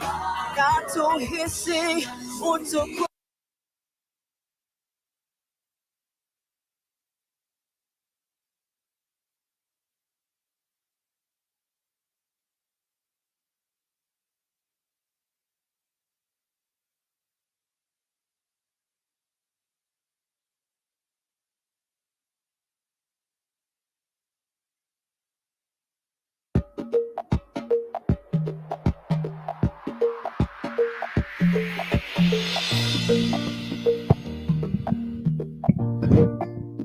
Hatuhisi utukufu.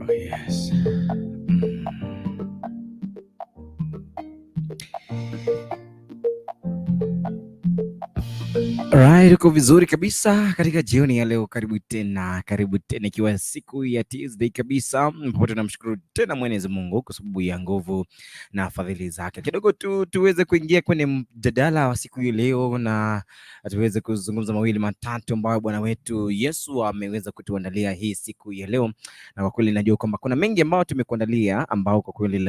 Oh yes. Alright, uko vizuri kabisa katika jioni ya leo. Karibu tena ikiwa siku ya Tuesday kabisa. Popote tunamshukuru tena Mwenyezi Mungu kwa sababu ya nguvu na fadhili zake. Kidogo tuweze kuingia kwenye mjadala wa siku ya leo na tuweze kuzungumza mawili matatu ambayo Bwana wetu Yesu ameweza kutuandalia hii siku ya leo. Na kwa kweli najua kwamba kuna mengi ambayo tumekuandalia ambao kwa kweli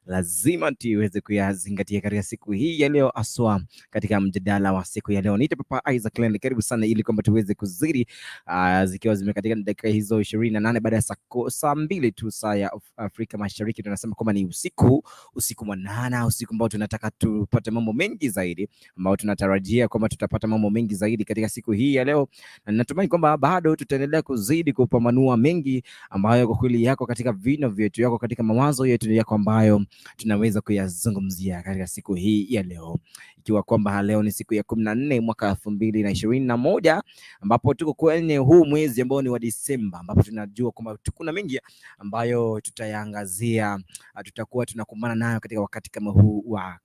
lazima tuweze kuyazingatia katika siku hii ya leo, aswa katika mjadala wa siku ya leo. Niite Papa Isaac Lendi, karibu sana ili kwamba tuweze kuzidi zikiwa zimekatika dakika hizo 28 baada ya saa 2 tu saa ya Afrika Mashariki. Tunasema kwamba ni usiku mwanana, usiku ambao tunataka tupate mambo mengi zaidi, ambao tunatarajia kwamba tutapata mambo mengi zaidi katika siku hii ya leo, na natumai kwamba bado tutaendelea kuzidi kupambanua mengi ambayo kwa kweli yako katika vino vyetu, yako katika mawazo yetu, yako ambayo tunaweza kuyazungumzia katika siku hii ya leo, ikiwa kwamba leo ni siku ya 14 mwaka 2021 ambapo tuko kwenye huu mwezi ambao ni wa Disemba, ambapo tunajua kwamba kuna mengi ambayo tutayaangazia, tutakuwa tunakumbana nayo katika wakati kama huu wa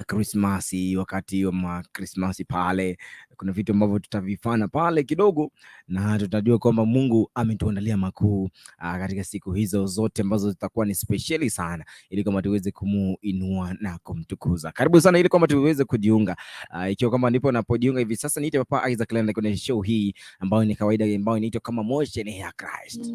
Krismasi. Wakati wa Krismasi pale kuna vitu ambavyo tutavifanya pale kidogo, na tutajua kwamba Mungu ametuandalia makuu katika siku hizo zote ambazo zitakuwa ni speciali sana, ili kama tuweze kumuinua na kumtukuza. Karibu sana ili kama tuweze kujiunga, ikiwa kama ndipo napojiunga hivi sasa. Niite Papa Isaac Lendi kwenye show hii ambayo ni kawaida, ambayo inaitwa kama Moshene ya Christ.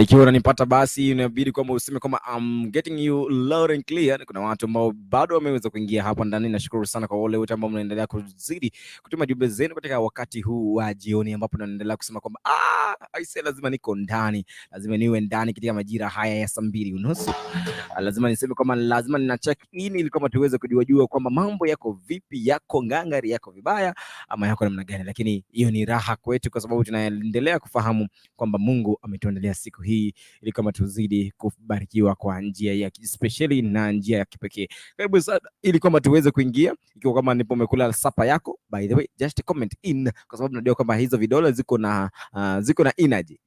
Ikiwa unanipata basi inabidi kwamba useme kwamba I'm getting you loud and clear. Kuna watu ambao bado wameweza kuingia hapa ndani. Nashukuru sana kwa wale wote ambao mnaendelea kuzidi kutuma jumbe zenu katika wakati huu wa jioni, ambapo tunaendelea kusema kwamba aise, lazima niko ndani, lazima niwe ndani katika majira haya ya saa 2:30. Lazima niseme kwamba lazima nina check in ili kama tuweze kujua kwamba mambo yako vipi, yako ngangari, yako vibaya ama yako namna gani. Lakini hiyo ni raha kwetu kwa sababu tunaendelea kufahamu kwamba Mungu ametuandalia siku hii ili kama tuzidi kubarikiwa kwa njia ya speciali na njia ya kipekee. Karibu sana ili kama tuweze kuingia, ikiwa kama nipo umekula sapa yako, by the way just comment in, kwa sababu najua kwamba hizo vidole ziko na energy.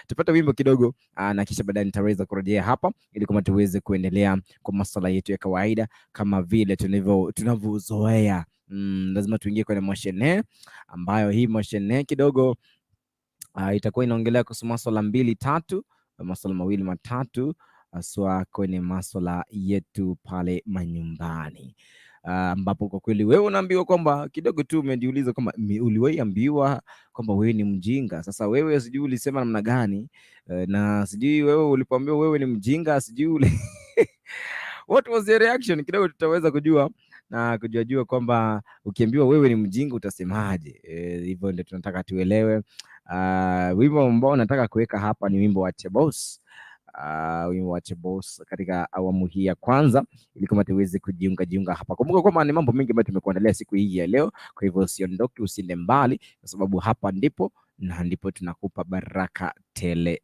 Tupate wimbo kidogo na kisha baadaye nitaweza kurejea hapa ili kama tuweze kuendelea kwa masuala yetu ya kawaida kama vile tunavyozoea. Lazima tuingie kwenye MOSHENEE, ambayo hii MOSHENEE kidogo itakuwa inaongelea kuhusu masuala 2-3, masuala 2-3 aswa kwenye masuala yetu pale manyumbani, ambapo kwa kweli wewe unaambiwa kwamba kidogo tu umejiuliza kwamba uliwaambiwa kwamba wewe ni mjinga. Sasa wewe sijui ulisema namna gani, na sijui wewe ulipoambiwa wewe ni mjinga sijui what was your reaction? Kidogo tutaweza kujua na kujua kwamba ukiambiwa wewe ni mjinga utasemaje. Hivyo ndio tunataka tuelewe. Wimbo ambao nataka kuweka hapa ni wimbo wa Chebos. Wimbo wa Chebos katika awamu hii ya kwanza, ili kama tuweze kujiunga hapa. Kumbuka kwamba ni mambo mengi ambayo tumekuandalia siku hii ya leo, kwa hivyo usiondoke, usiende mbali, kwa sababu hapa ndipo tunakupa baraka tele.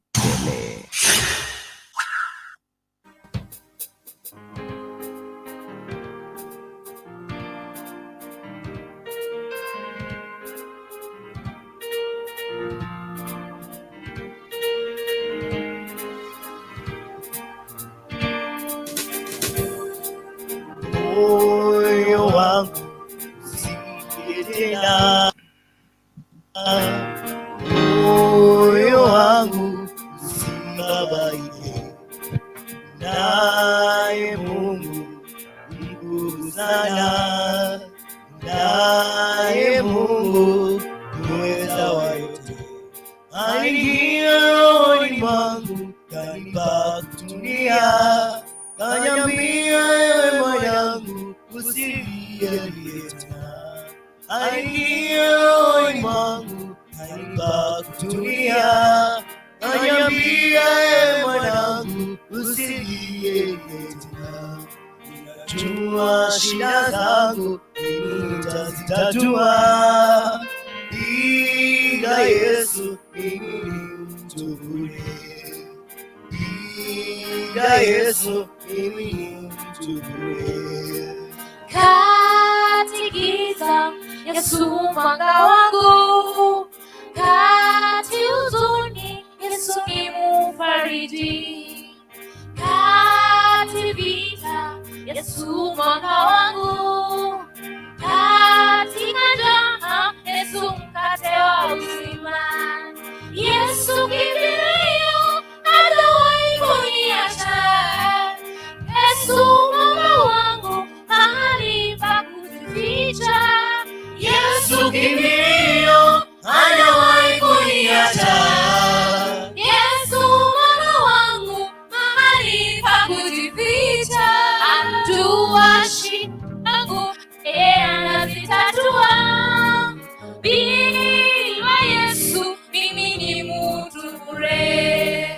Moyo wangu usikie tena, moyo wangu usimame aingia rohoni mwangu, kanipa kutulia, kaniambia ewe mwanangu, usilie tena. Aingia rohoni mwangu, kanipa kutulia, kaniambia ewe mwanangu, usilie tena. Ninajua shida zangu nitazitatua, bila Yesu mimi ni mtu bure. Bila Yesu mimi ni mtu bure. Kati giza Yesu mwanga wangu, kati huzuni Yesu ni mfariji, kati vita Yesu mwanga wangu, katika njaa Yesu mkate wa uzima. Yesu kimbilio, hatawahi kuniacha. Yesu mwanga wangu, mahali pa kujificha. Yesu kimbilio, hatawahi kuniacha. Yesu mwanga wangu, mahali pa kujificha. Anajua shida zangu, yeye anazitatua. Bila Yesu mimi ni mtu bure.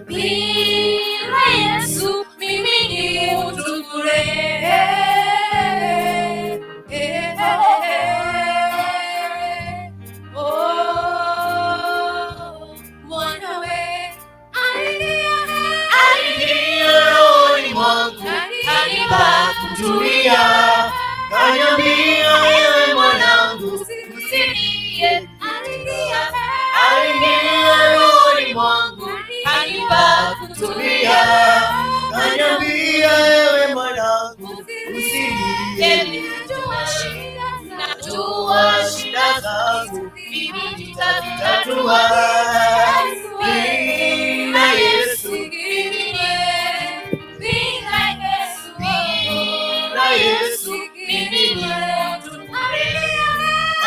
Bila Yesu mimi ni mtu bure. Mwanawe Aingia rohoni mwangu, kanipa kutulia, kaniambia ewe mwanangu, usilie. Aingia rohoni mwangu, kanipa kutulia, kaniambia ewe mwanangu, usilie. Najua shida zangu mimi nitazitatua, bila Yesu bila Yesu mimi ni mtu bure.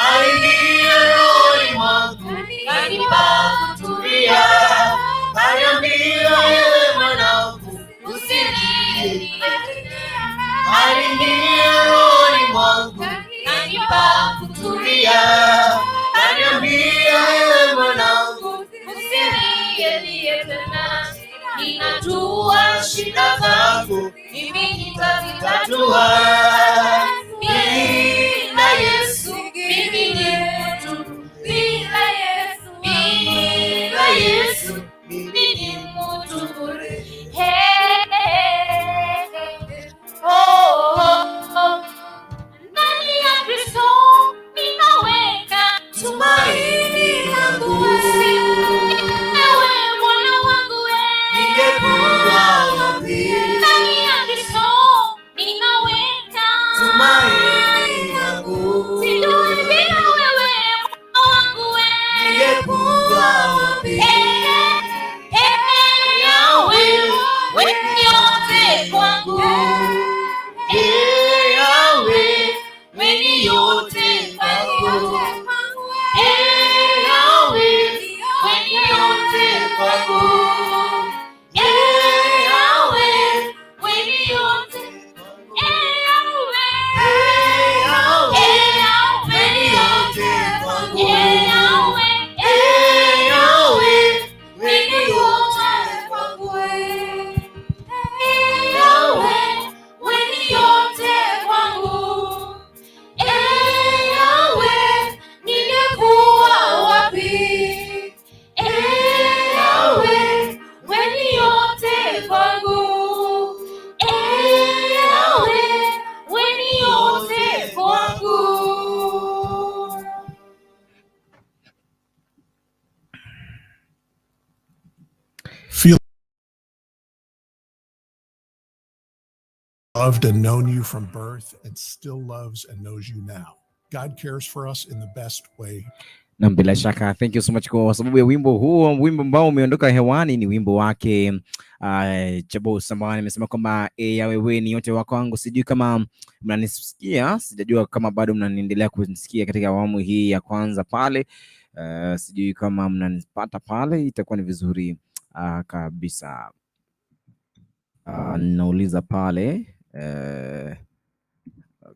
Aingia rohoni mwangu, kanipa kutulia, kaniambia ewe mwanangu, usilie. Aingia rohoni mwangu, kanipa kutulia, kaniambia ewe mwanangu, usilie tena. Ninajua shida zangu mimi nitazitatua, bila Yesu mimi ni mtu, bila Yesu mimi ni mtu bure. Ndani ya Kristo ninaweka tumaini langu. Ewe Bwana wangu, Ningekuwa wapi? ndani ya Kristo ninaweka Tumaini langu. sijui bila wewe Bwana wangu, Ningekuwa wapi? Yawe, wewe ni yote kwangu. Yawe, wewe ni yote kwangu. Yawe, wewe ni yote kwangu. Yawe, wewe ni yote. Yawe, Yawe, wewe ni yote kwangu. Yawe, Yawe, wewe ni yote kwangu. Yawe, wewe ni yote kwangu. Yawe, ningekuwa wapi? Yawe, wewe ni yote kwangu. Yawe, wewe ni yote kwangu. Feel loved and known you from birth and still loves and knows you now. God cares for us in the best way. Na bila shaka thank you so much kwa sababu ya wimbo huo. Wimbo ambao umeondoka hewani ni wimbo wake Jambo ambaye nimesema kwamba wewe ni yote wako wangu. Sijui kama mnanisikia, sijajua kama bado mnaniendelea kunisikia katika awamu hii ya kwanza pale. Sijui kama mnanipata pale, itakuwa ni vizuri kabisa. Nauliza pale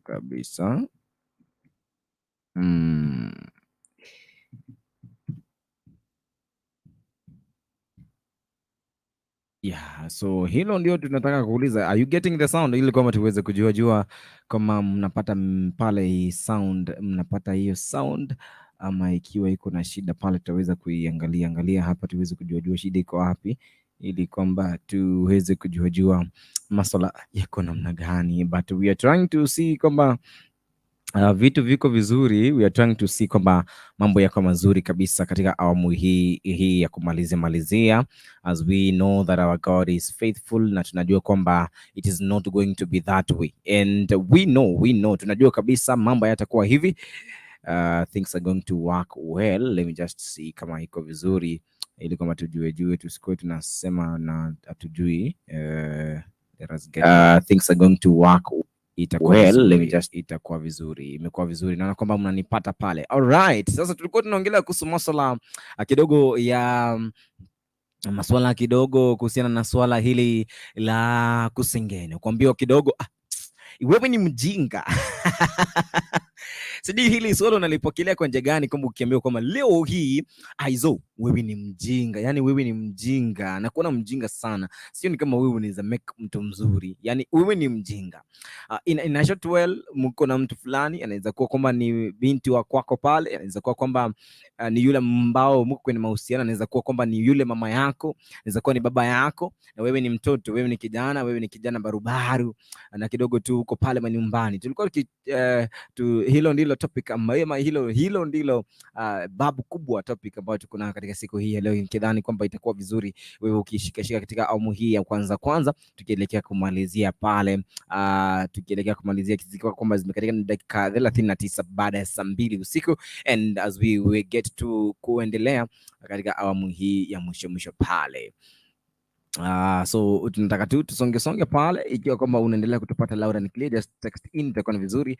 kabisa. Yeah, so hilo ndio tunataka kuuliza. Are you getting the sound, ili kwamba tuweze kujua kama mnapata pale hii sound, mnapata hiyo sound, ama ikiwa iko na shida pale tutaweza kuiangalia hapa tuweze kujua shida iko wapi, ili kwamba tuweze kujua masuala yako namna gani. But we are trying to see kwamba vitu viko vizuri. We are trying to see kwamba mambo yako mazuri kabisa katika awamu hii ya kumalizia, as we know that our God is faithful, na tunajua kwamba it is not going to be that way, and we know tunajua kabisa mambo yatakuwa hivi. Things are going to work well. Let me just see kama iko vizuri, ili kama tujue tusikoe tunasema na hatujui. Things are going to work itakuwa vizuri. Imekuwa vizuri, naona kwamba mnanipata pale. Alright, sasa tulikuwa tunaongelea kuhusu masuala kidogo ya masuala kidogo kuhusiana na swala hili la kusengenya, kuambiwa kidogo wewe ni mjinga. Sijui hili swala unalipokelea kwa njia gani, kwamba ukiambiwa kwamba leo hii aizo wewe ni mjinga, yani wewe ni mjinga, na kuona mjinga sana, sio ni kama wewe unaweza make mtu mzuri, yani wewe ni mjinga. In a short well, mko na mtu fulani, anaweza kuwa kwamba ni binti wa kwako pale, anaweza kuwa kwamba ni yule ambao mko kwenye mahusiano, anaweza kuwa kwamba ni yule mama yako, anaweza kuwa ni baba yako, na wewe ni mtoto, wewe ni kijana barubaru, na kidogo tu uko pale manyumbani. Tulikuwa hilo ndilo topic ambayo hilo ndilo babu kubwa topic ambayo tuko nayo katika siku hii ya leo. Nikidhani kwamba itakuwa vizuri wewe ukishika katika awamu hii ya kwanza, tukielekea kumalizia pale, kiziki kwamba zimekatika dakika 39 baada ya saa 2 usiku, and as we get to kuendelea katika awamu hii ya mwisho pale. So tunataka tu tusonge pale, ikiwa kwamba unaendelea kutupata loud and clear, just text in, itakuwa ni vizuri,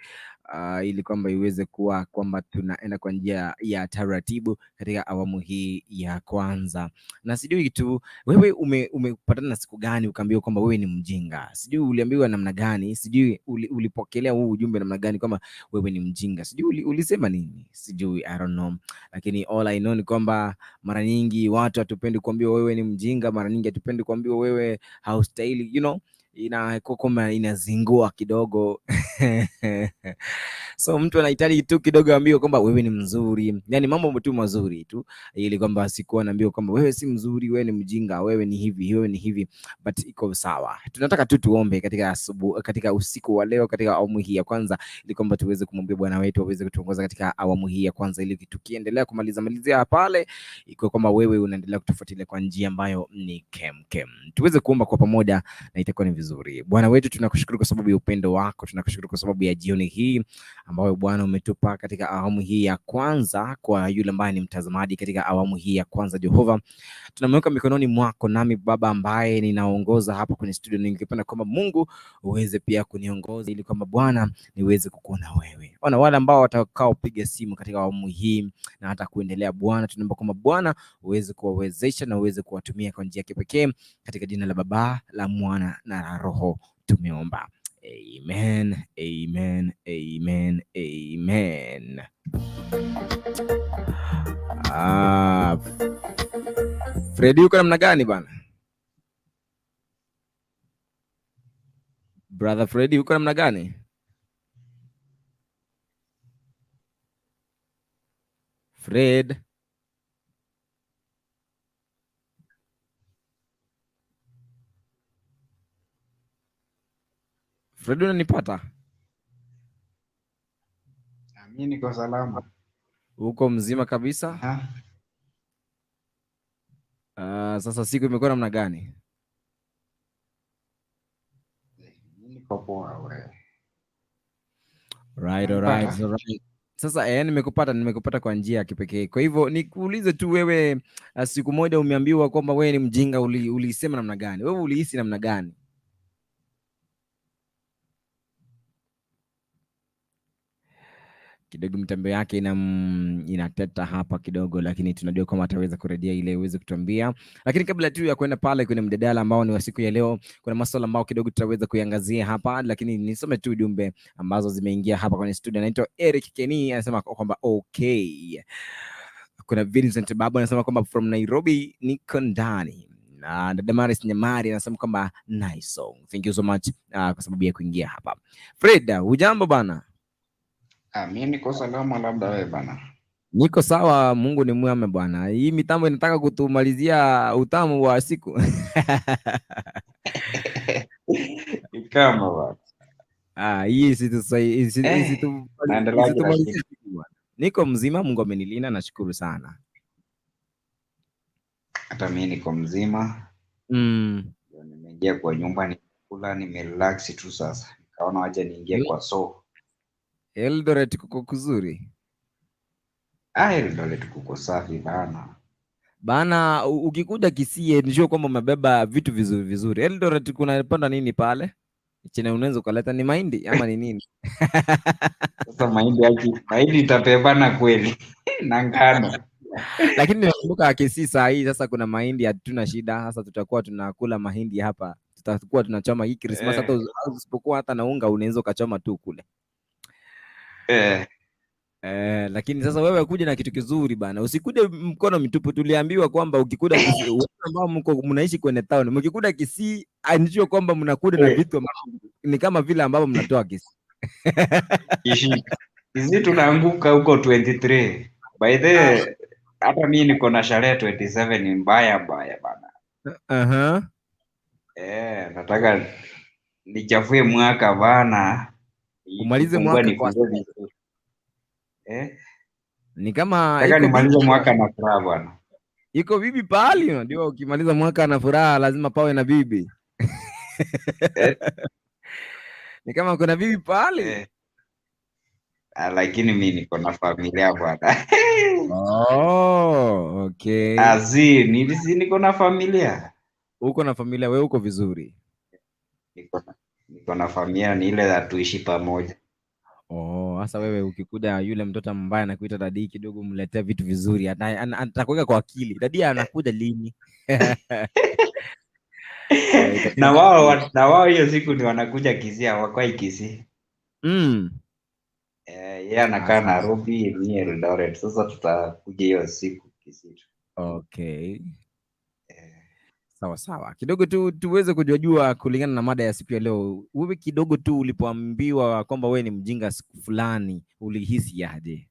ili kwamba iweze kuwa kwamba tunaenda kwa njia ya taratibu katika awamu hii ya kwanza. Na sijui tu wewe umepatana na siku gani ukaambiwa kwamba wewe ni mjinga? Sijui uliambiwa namna gani? Sijui ulipokelea huu ujumbe namna gani kwamba wewe ni mjinga? Sijui ulisema nini? Sijui, I don't know. Lakini all I know ni kwamba mara nyingi watu hatupendi kuambiwa wewe ni mjinga, mara nyingi hatupendi kuambiwa wewe haustahili, inazingua kidogo. So mtu anahitaji tu kidogo ambiwa kwamba wewe ni mzuri, yani mambo tu mazuri tu, ili kwamba asikuwa anaambiwa kwamba wewe si mzuri, wewe ni mjinga, wewe ni hivi, but iko sawa. Tunataka tu tuombe katika usiku wa leo, katika awamu hii ya kwanza, ili kwamba tuweze kumwambia Bwana wetu aweze kutuongoza katika awamu hii ya kwanza, ili tukiendelea kumalizia pale, iko kwamba wewe unaendelea kutufuatilia kwa njia ambayo ni kem. Tuweze kuomba kwa pamoja na itakuwa ni vizuri. Bwana wetu, tunakushukuru kwa sababu ya upendo wako, tunakushukuru kwa sababu ya jioni hii ambayo Bwana umetupa katika awamu hii ya kwanza. Kwa yule ambaye ni mtazamaji katika awamu hii ya kwanza, Jehova, tunamweka mikononi mwako, nami Baba ambaye ninaongoza hapa kwenye studio, ningependa kwamba Mungu uweze pia kuniongoza, ili kwamba Bwana niweze kukuona wewe. Wana wale ambao watakao piga simu katika awamu hii na hata kuendelea, Bwana tunaomba kwamba Bwana uweze kuwawezesha na uweze kuwatumia kwa njia ya kipekee, katika jina la Baba, la Mwana na la Roho tumeomba. Amen. Freddy, uko namna gani bana? Brother Freddy, uko namna gani? Fred unanipata? Mimi niko salama. Uko mzima kabisa? Sasa siku imekuwa namna gani? Niko poa wewe. Right. Sasa nimekupata kwa njia ya kipekee. Kwa hivyo nikuulize tu wewe, siku moja umeambiwa kwamba wewe ni mjinga, ulisema namna gani? Wewe ulihisi namna gani? Kidogo mtambo yake inateta hapa kidogo, lakini tunajua kama ataweza kurejea ile uweze kutuambia. Lakini kabla tu ya kwenda pale kwenye mjadala ambao ni wa siku ya leo, kuna masuala ambao kidogo tutaweza kuiangazia hapa, lakini nisome tu jumbe ambazo zimeingia hapa kwenye studio. Anaitwa Eric Kenny anasema kwamba okay. Kuna Vincent Babu anasema kwamba from Nairobi niko ndani. Na Damaris Nyamari anasema kwamba nice song. Thank you so much kwa sababu ya kuingia hapa. Fred, hujambo bana? Mimi niko salama, labda wewe bana. Niko sawa, Mungu ni mwema bwana. Hii mitambo inataka kutumalizia utamu wa siku. Kama bwana. Hii situ naendelea. Niko mzima, Mungu amenilinda, nashukuru sana. Hata mimi niko mzima. Nimeingia kwa nyumba nikula, nimerelax tu sasa. Nikaona aje niingie kwa Eldoret kuko kuzuri. Eldoret kuko safi bana. Ukikuja Kisii njoo kwamba umebeba vitu vizuri vizuri. Eldoret kuna panda nini pale? China unaweza kuleta ni mahindi ama ni nini? Sasa mahindi itapebana kweli na ngano. Lakini nakumbuka Kisii saa hii sasa kuna mahindi, hatuna shida. Sasa tutakuwa tunakula mahindi hapa. Tutakuwa tunachoma hii Christmas hata usipokuwa hata na unga unaweza ukachoma tu kule. Lakini sasa wewe kuja na kitu kizuri bana. Usikuje mkono mitupu. Tuliambiwa kwamba ukikuda Kisii ambao mnaishi kwenye town, mkikuda Kisii anijua kwamba mnakuda na vitu ni kama vile ambavyo mnatoa Kisii. Kisii tunaanguka huko 23. By the hata mimi niko na sherehe 27 ni mbaya bana. Nataka nichafue mwaka bana. Umalize mwaka kwa ni kama nataka nimalize mwaka na furaha bwana. Iko bibi pale, unajua ukimaliza mwaka na furaha lazima pawe na bibi. Ni kama kuna bibi pale. Lakini mimi niko na familia bwana. Okay. Niko na familia. Uko na familia, wewe uko vizuri? Niko na familia, ni ile ya tuishi pamoja. Sasa wewe ukikuja yule mtoto mbaya anakuita dadi kidogo, mletea vitu vizuri, atakuweka kwa akili. Dadi anakuja lini? Na wao hiyo siku ni wanakuja Kisii, hawakai Kisii. Yeye anakaa Nairobi, mimi Eldoret. Sasa tutakuja hiyo siku Kisii. Okay. Sawa. Kidogo tu tuweze kujua kulingana na mada ya siku ya leo. Wewe kidogo tu ulipoambiwa kwamba wewe ni mjinga siku fulani, ulihisi aje?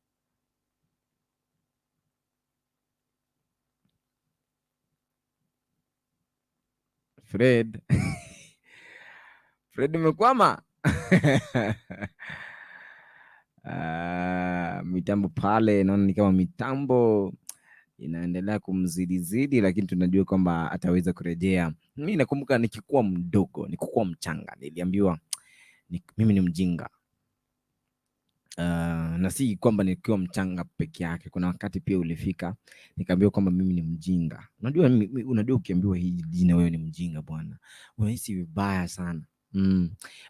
Fred. Fred umekwama? Mitambo pale naona ni kama mitambo inaendelea kumzidi, lakini tunajua kwamba ataweza kurejea. Mimi nakumbuka nikikuwa mdogo, nikikuwa mchanga, niliambiwa mimi ni mjinga. Na si kwamba nikiwa mchanga peke yake, kuna wakati pia ulifika nikaambiwa kwamba mimi ni mjinga. Unajua ukiambiwa hii jina wewe ni mjinga bwana, unahisi vibaya sana.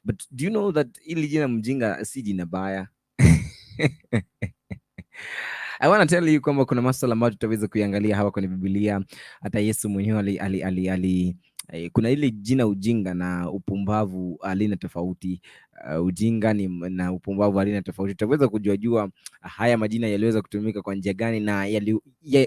But do you know that ili jina mjinga si jina baya? I want to tell you kwamba kuna masuala ambayo tutaweza kuiangalia hapa kwenye Biblia. Hata Yesu mwenyewe kuna ile jina ujinga na upumbavu alina tofauti. Ujinga na upumbavu alina tofauti. Tutaweza kujua haya majina yaliweza kutumika kwa njia gani, na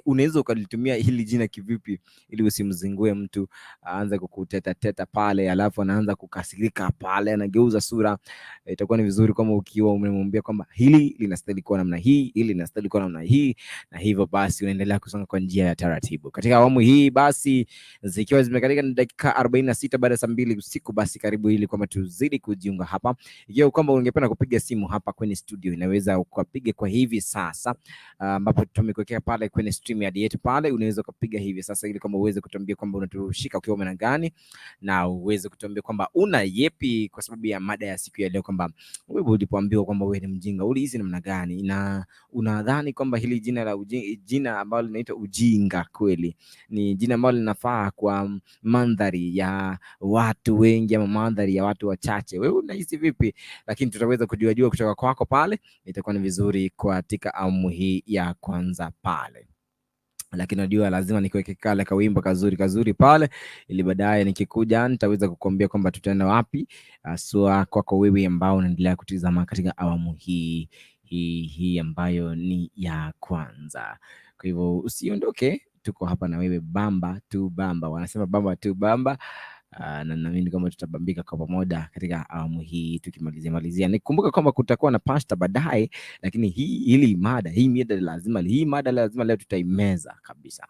unaweza ukalitumia hili jina kivipi ili usimzingue mtu aanze kukuteta pale, alafu anaanza kukasirika pale, anageuza sura. Itakuwa ni vizuri kama ukiwa umemwambia kwamba hili linastahili kuwa namna hii, hili linastahili kuwa namna hii, na hivyo basi unaendelea kusonga kwa njia ya taratibu. Katika awamu hii basi zikiwa zimekatika dakika 46 baada ya saa 2 usiku, basi karibu ili kwamba tuzidi kujiunga hapa. Ikiwa kwamba ungependa kupiga simu hapa kwenye studio, inaweza ukapiga kwa hivi sasa, ambapo tumekuwekea pale kwenye stream yetu pale. Unaweza kupiga hivi sasa ili kwamba uweze kutuambia kwamba unatushika ukiwa maana gani, na uweze kutuambia kwamba una yepi kwa sababu ya mada ya siku ya leo, kwamba wewe ulipoambiwa kwamba wewe ni mjinga ulihisi namna gani, na unadhani kwamba hili jina ambalo linaitwa ujinga kweli ni jina ambalo linafaa kwa mandhari ya watu wengi ama mandhari ya watu wachache. Wewe unahisi vipi? vipi, lakini tutaweza kujua kutoka kwako pale. Itakuwa ni vizuri katika awamu hii ya kwanza pale. Lakini najua lazima nikuweke kale kawimbo kazuri pale, ili baadaye nikikuja nitaweza kukuambia kwamba tutaenda wapi, haswa kwako wewe ambao unaendelea kutizama katika awamu hii ambayo ni ya kwanza. Kwa hivyo usiondoke, tuko hapa na wewe, bamba tu bamba, wanasema bamba tu bamba. Na naamini kwamba tutabambika kwa pamoja katika awamu hii tukimalizia. Nikumbuka kwamba kutakuwa na pasta baadaye, lakini hii mada lazima leo tutaimeza kabisa.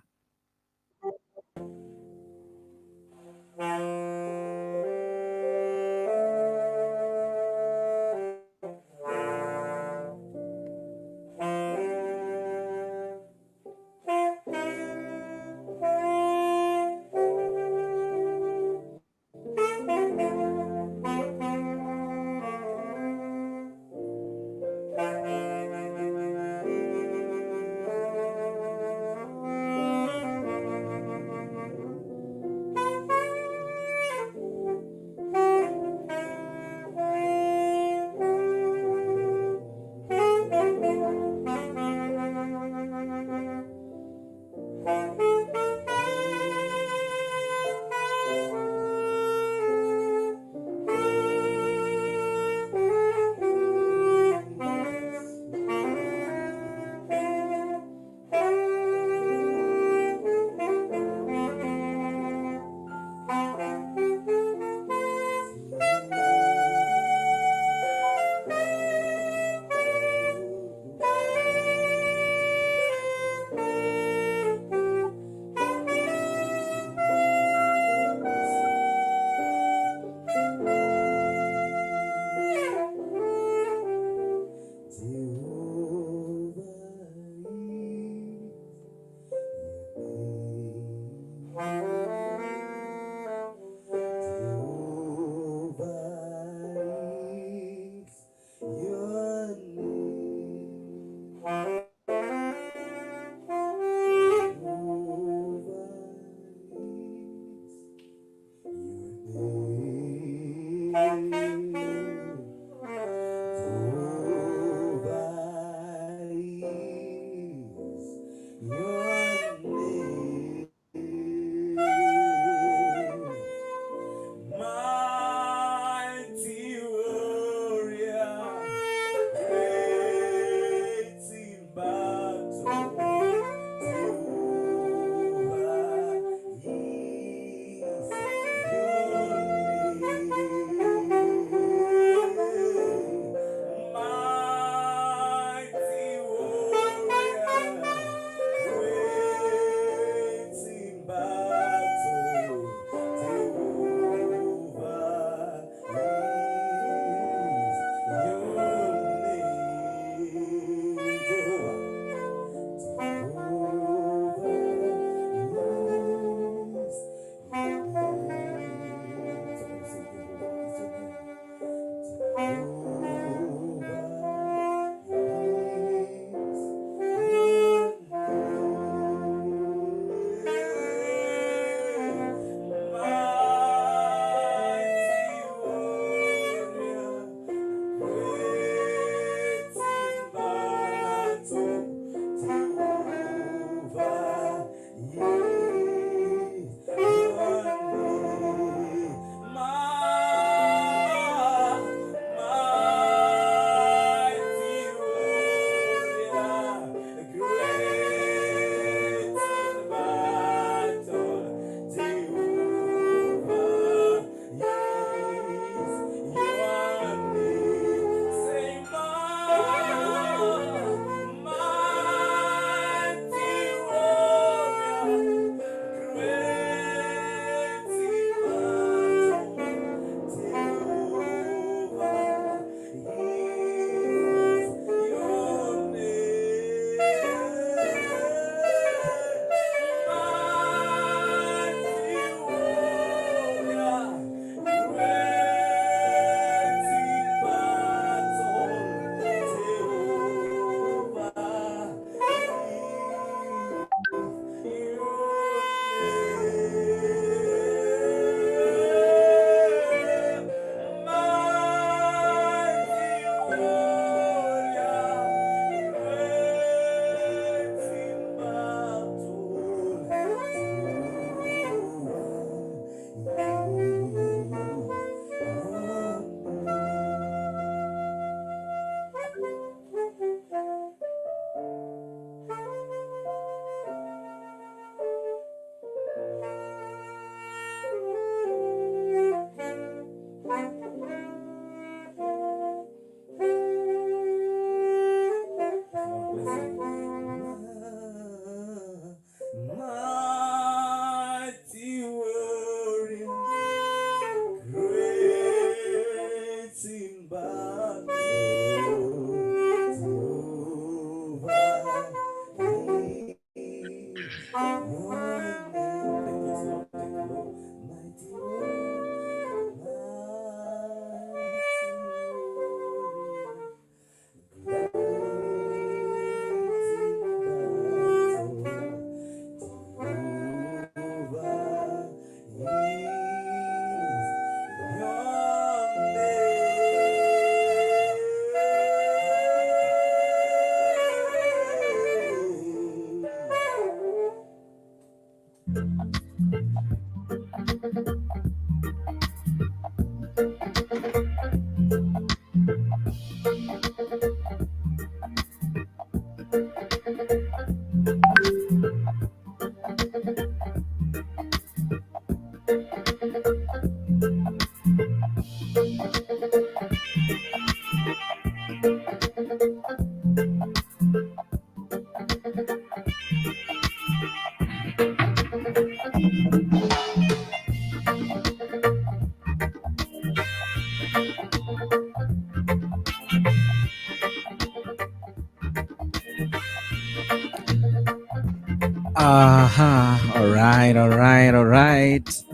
Aha, alright.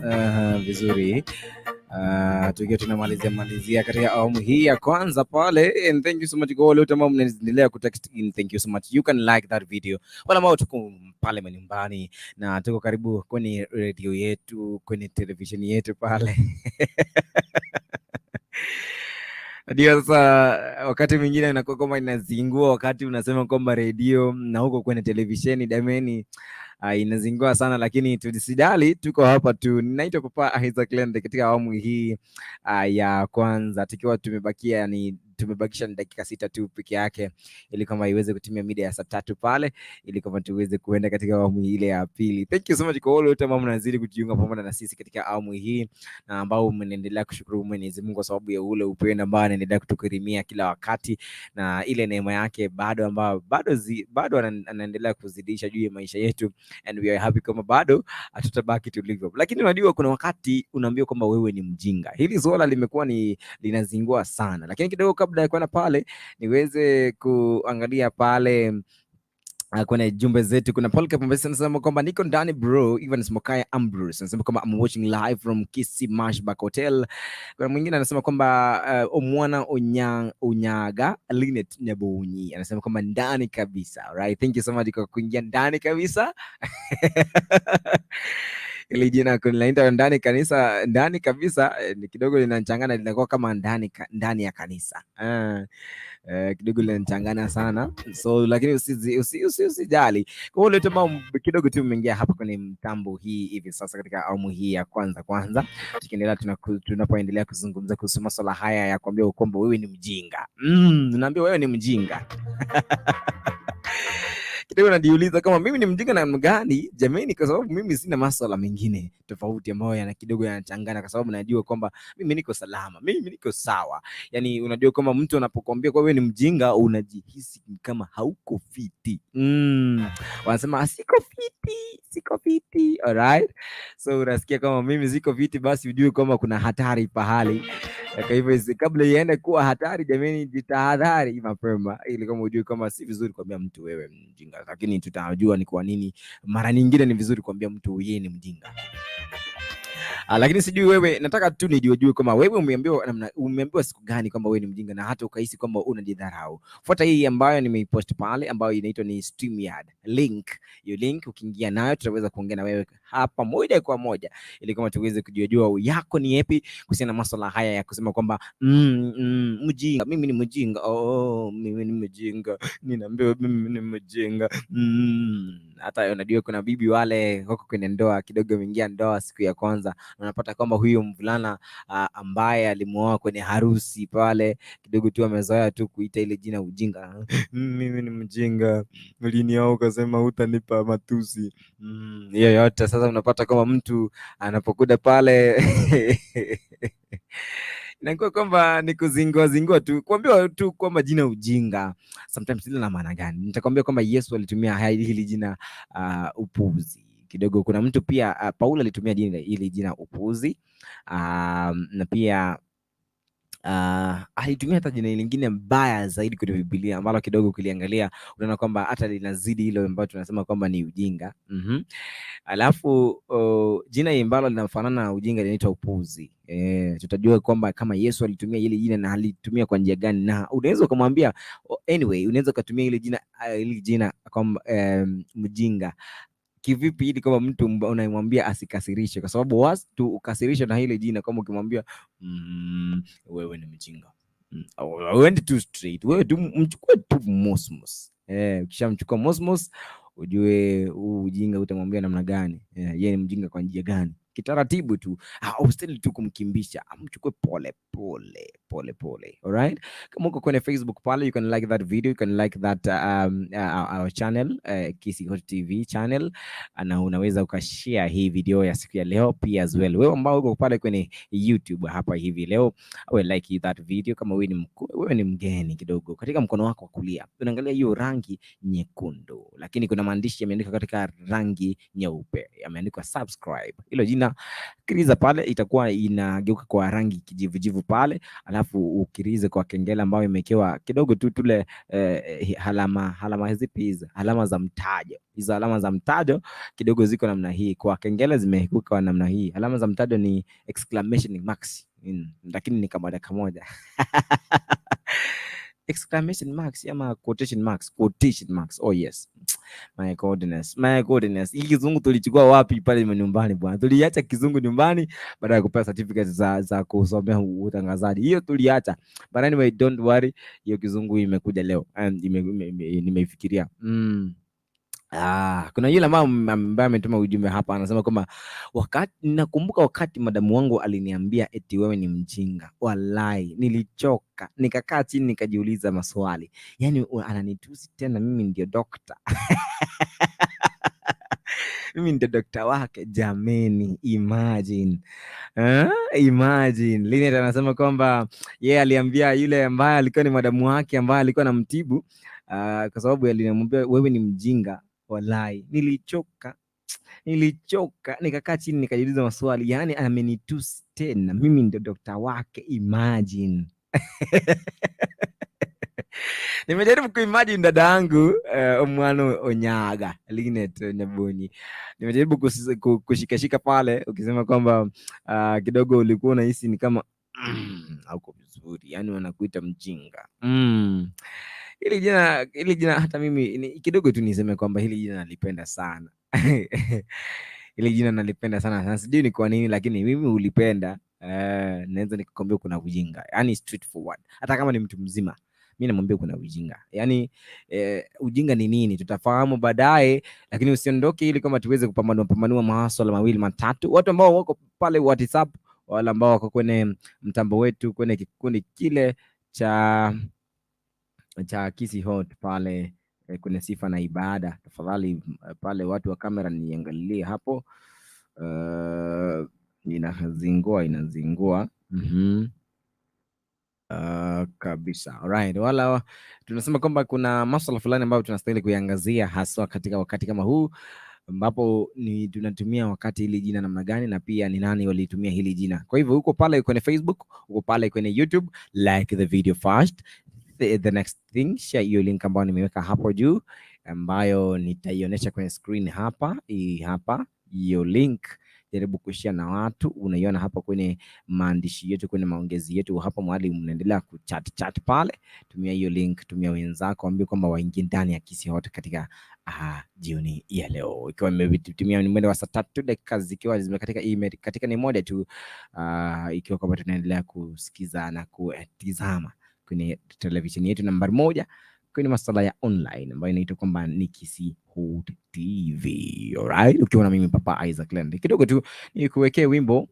Vizuri. Tukiwa tunamalizia katika awamu hii ya kwanza pale, and thank you so much kwa wale wote ambao mnaendelea kutext in. Thank you so much. You can like that video. Wala ambao tuko pale nyumbani na tuko karibu kwenye radio yetu, kwenye television yetu pale. Ndio sasa wakati mwingine inakuwa kama inazingua wakati unasema kwamba radio na huko kwenye televisheni dameni inazingua sana, lakini tusidali, tuko hapa tu. Ninaitwa Papa Isaac Lende katika awamu hii ya kwanza, tukiwa tumebakisha dakika 6 tu peke yake ili kama iweze kutimia mida ya saa 3 pale, ili kama tuweze kuenda katika awamu ile ya pili. Thank you so much kwa wale wote ambao mnazidi kujiunga pamoja na sisi katika awamu hii na ambao mnaendelea kushukuru Mwenyezi Mungu kwa sababu ya ule upendo ambao anaendelea kutukirimia kila wakati na ile neema yake bado anaendelea kuzidisha juu ya maisha yetu, and we are happy kama bado hatutabaki tulivyo. Lakini unajua kuna wakati unaambiwa kwamba wewe ni mjinga. Hili swala limekuwa linazingua sana, lakini kidogo kabla ya kwenda pale niweze kuangalia pale kwenye jumbe zetu. Kuna Paul Kapambesi anasema kwamba niko ndani bro. Even Smokaya Ambrose anasema kwamba I'm watching live from Kisi Mashback Hotel. Kuna mwingine anasema kwamba Omwana Onyaga Linet Nyabunyi anasema kwamba ndani kabisa. Alright, thank you so much kwa kuingia ndani kabisa. Ile jina kunaita ndani kabisa ni kidogo linachangana, linakuwa kama ndani ya kanisa. Kidogo linachangana sana, so lakini usijali. Kwa hiyo leo kidogo tu umeingia hapa kwenye mtambo hii hivi sasa katika awamu hii ya kwanza tukiendelea tunapoendelea kuzungumza kuhusu masuala haya ya kuambia kwamba wewe ni mjinga. Unaambia wewe ni mjinga. Kidogo najiuliza kama mimi ni mjinga namna gani jamani, kwa sababu mimi sina masuala mengine tofauti ambayo kidogo yanachangana, kwa sababu najua kwamba mimi niko salama, mimi niko sawa. Yani unajua kama mtu anapokuambia kwa wewe ni mjinga unajihisi kama hauko fiti. Wanasema siko fiti. Alright, so unasikia kama mimi siko fiti, basi ujue kama kuna hatari pahali. Kwa hivyo kabla iende kuwa hatari jamani, jitahadhari mapema ili kama ujue kama si vizuri kuambia mtu wewe mjinga, lakini tutajua ni kwa nini mara nyingine ni vizuri kuambia mtu yeye ni mjinga. Lakini sijui wewe, nataka tu nijue kama wewe umeambiwa siku gani kwamba wewe ni mjinga na hata ukahisi kwamba unajidharau. Fuata hii ambayo nimeipost pale ambayo inaitwa ni StreamYard link. Hiyo link ukiingia nayo tutaweza kuongea na wewe hapa moja kwa moja ili kama tuweze kujua yako ni yapi kuhusiana na masuala haya ya kusema kwamba mjinga, mimi ni mjinga. Mimi ni mjinga. Ninaambiwa mimi ni mjinga. Hata unajua kuna bibi wale wako kwenye ndoa, kidogo ameingia ndoa siku ya kwanza, unapata kwamba huyo mvulana ambaye alimuoa kwenye harusi pale kidogo tu amezoea tu kuita ile jina ujinga. Mimi ni mjinga, mlinioa ukasema hutanipa matusi. Hiyo yote sasa unapata kama mtu anapokuda pale inakuwa kwamba ni kuzingua tu, kuambiwa tu kwamba jina ujinga sometimes lina maana gani. Nitakwambia kwamba Yesu alitumia hili jina upuzi. Kidogo kuna mtu pia Paulo alitumia hili jina upuzi, na pia alitumia hata jina lingine mbaya zaidi kwenye Biblia ambalo kidogo ukiliangalia unaona kwamba hata linazidi hilo ambayo tunasema kwamba ni ujinga. Alafu jina ambalo linafanana na ujinga linaitwa upuzi. Tutajua kwamba kama Yesu alitumia ile jina na alitumia kwa njia gani, na unaweza kumwambia anyway, unaweza kutumia ile jina kama mjinga kivipi ili kama mtu unayemwambia asikasirishe, kwa sababu watu ukasirisha na ile jina. Kama ukimwambia wewe ni mjinga, wewe too straight, wewe tu mchukue tu mosmos. Ukishamchukua mosmos ujue huu ujinga utamwambia namna gani, yeye ni mjinga kwa njia gani. Kitaratibu tu, usitaki tu kumkimbisha, mchukue pole pole pole pole. Alright, kama uko kwenye Facebook pale, you can like that video, you can like that our channel, KC TV channel, na unaweza ukashare hii video ya siku ya leo pia as well. Wewe ambao uko pale kwenye YouTube hapa hivi leo, wewe like that video. Kama wewe ni mgeni kidogo, katika mkono wako wa kulia unaangalia hiyo rangi nyekundu, lakini kuna maandishi yameandikwa katika rangi nyeupe, yameandikwa subscribe. Hilo jina kiriza pale, itakuwa inageuka kwa rangi kijivujivu pale, alafu ukirize kwa kengele ambayo imekewa kidogo tu tule alama hizi, alama za mtajo. Hizo alama za mtajo kidogo ziko namna hii, kwa kengele zimekuwa namna hii. Alama za mtajo ni exclamation marks, lakini ni kama dakika moja. Exclamation marks ama quotation marks. Oh yes, my goodness. Hii kizungu tulichukua wapi pale nyumbani bwana? Tuliacha kizungu nyumbani baada ya kupewa certificate za kusomea utangazaji. Hiyo tuliacha. But anyway, don't worry, hiyo kizungu imekuja leo and nimeifikiria. Kuna yule mama ambaye ametuma ujumbe hapa, anasema kwamba nakumbuka wakati madamu wangu aliniambia eti wewe ni mjinga. Wallahi nilichoka, nikakaa chini nikajiuliza maswali. Yani ananitusi tena, mimi ndio dokta. Mimi ndio dokta wake jameni, imagine. Imagine. Lini anasema kwamba yeye aliambia yule ambaye alikuwa ni madamu wake ambaye alikuwa anamtibu, kwa sababu alinamwambia wewe ni mjinga. Wallahi nilichoka, nikakaa chini nikajiuliza maswali. Yani amenitusi tena, mimi ndio dokta wake, imagine. Nimejaribu kuimagine dada yangu Omwano Onyaga Linet Nyaboni, nimejaribu kushikashika pale, ukisema kwamba kidogo ulikuwa unahisi ni kama hauko vizuri, yani wanakuita mjinga. Hili jina hata mimi kidogo tu niseme kwamba hili jina nalipenda sana. Hili jina nalipenda sana. Sasa sijui ni kwa nini, lakini mimi ulipenda. Naweza nikakwambia kuna ujinga, yani straightforward. Hata kama ni mtu mzima, mimi namwambia kuna ujinga. Yani ujinga ni nini tutafahamu baadaye, lakini usiondoke ili kama tuweze kupambanua masuala mawili matatu. Watu ambao wako pale WhatsApp, wala ambao wako kwenye mtambo wetu kwenye kikundi kile cha Kisi Hot pale kwenye sifa na ibada, tafadhali pale watu wa kamera niangalie hapo. Inazingua kabisa. Alright, wala tunasema kwamba kuna masuala fulani ambayo tunastahili kuiangazia haswa katika wakati kama huu, ambapo ni tunatumia wakati hili jina namna gani, na pia ni nani walitumia hili jina. Kwa hivyo uko pale kwenye Facebook, uko pale kwenye YouTube, like the video first. The next thing, share hiyo link ambayo nimeweka hapo juu, ambayo nitaionyesha kwenye screen hapa. Hii hapa hiyo link, jaribu kushare na watu. Unaiona hapa kwenye maandishi yetu, kwenye maongezi yetu hapa mahali mnaendelea kuchat pale. Tumia hiyo link, tumia wenzako, ambie kwamba waingie ndani ya Kisi Hot katika jioni ya leo, ikiwa imetumia mwendo wa saa 3 dakika zikiwa zimekatika katika ni moja tu, ikiwa kwamba tunaendelea kusikiza na kutizama kwenye televisheni yetu nambari 1 kwenye masuala ya online ambayo inaitwa kwamba ni Kisi Hot TV. Alright, ukiwa na mimi Papa Isaac Land. Kidogo tu nikuwekee wimbo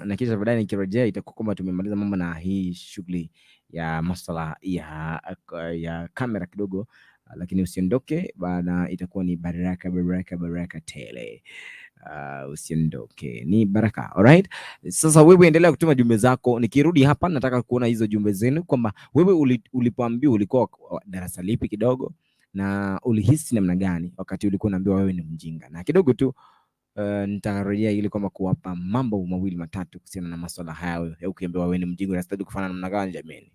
na kisha baadaye nikirejea itakuwa kwamba tumemaliza mambo na hii shughuli ya masuala ya kamera kidogo, lakini usiondoke, baada itakuwa ni baraka tele. Usiondoke, ni baraka. Alright, sasa wewe endelea kutuma jumbe zako. Nikirudi hapa nataka kuona hizo jumbe zenu, kwamba wewe ulipoambiwa ulikuwa darasa lipi kidogo, na ulihisi namna gani wakati ulikuwa unaambiwa wewe ni mjinga. Na kidogo tu nitarejea ili kwamba kuwapa mambo mawili matatu kuhusiana na masuala haya ya ukiambiwa wewe ni mjinga unastahili kufanya namna gani jameni.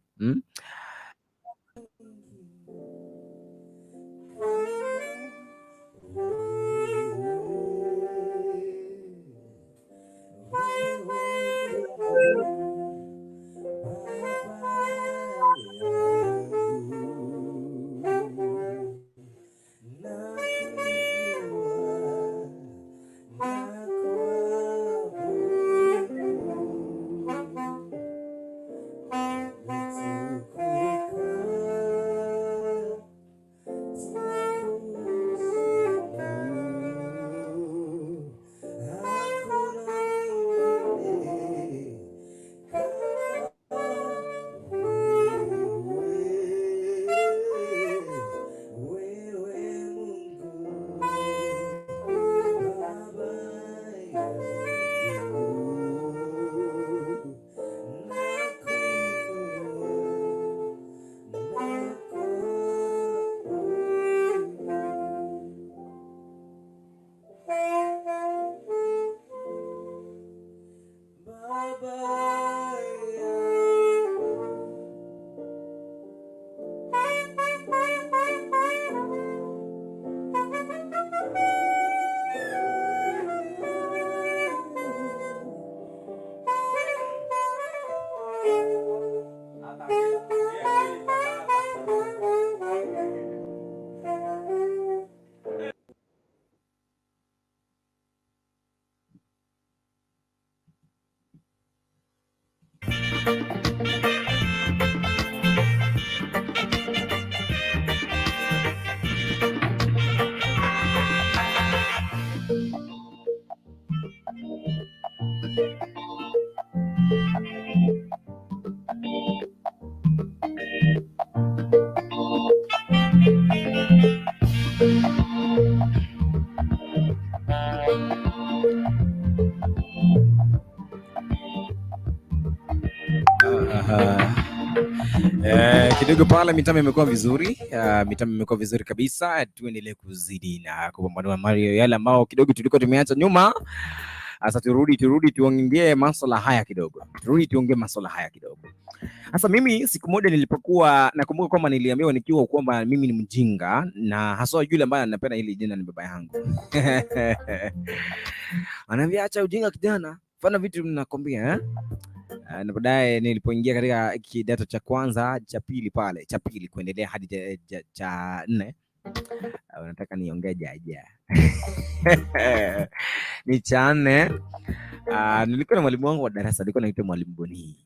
Kidogo pale mitambo imekuwa vizuri, mitambo imekuwa vizuri kabisa. Tuendelee kuzidi na kupambana Mario yale ambao kidogo tulikuwa tumeacha nyuma. Sasa turudi tuongee masuala haya kidogo. Sasa mimi siku moja nilipokuwa nakumbuka kwamba niliambiwa nikiwa kwamba mimi ni mjinga, na hasa yule ambaye anapenda hili jina ni baba yangu. Ananiambia acha ujinga kijana, fanya vitu ninakwambia na baadaye nilipoingia katika kidato cha kwanza cha pili kuendelea hadi cha 4, nataka niongee jaja ni cha 4. Nilikuwa na mwalimu wangu wa darasa, alikuwa anaitwa mwalimu Boni.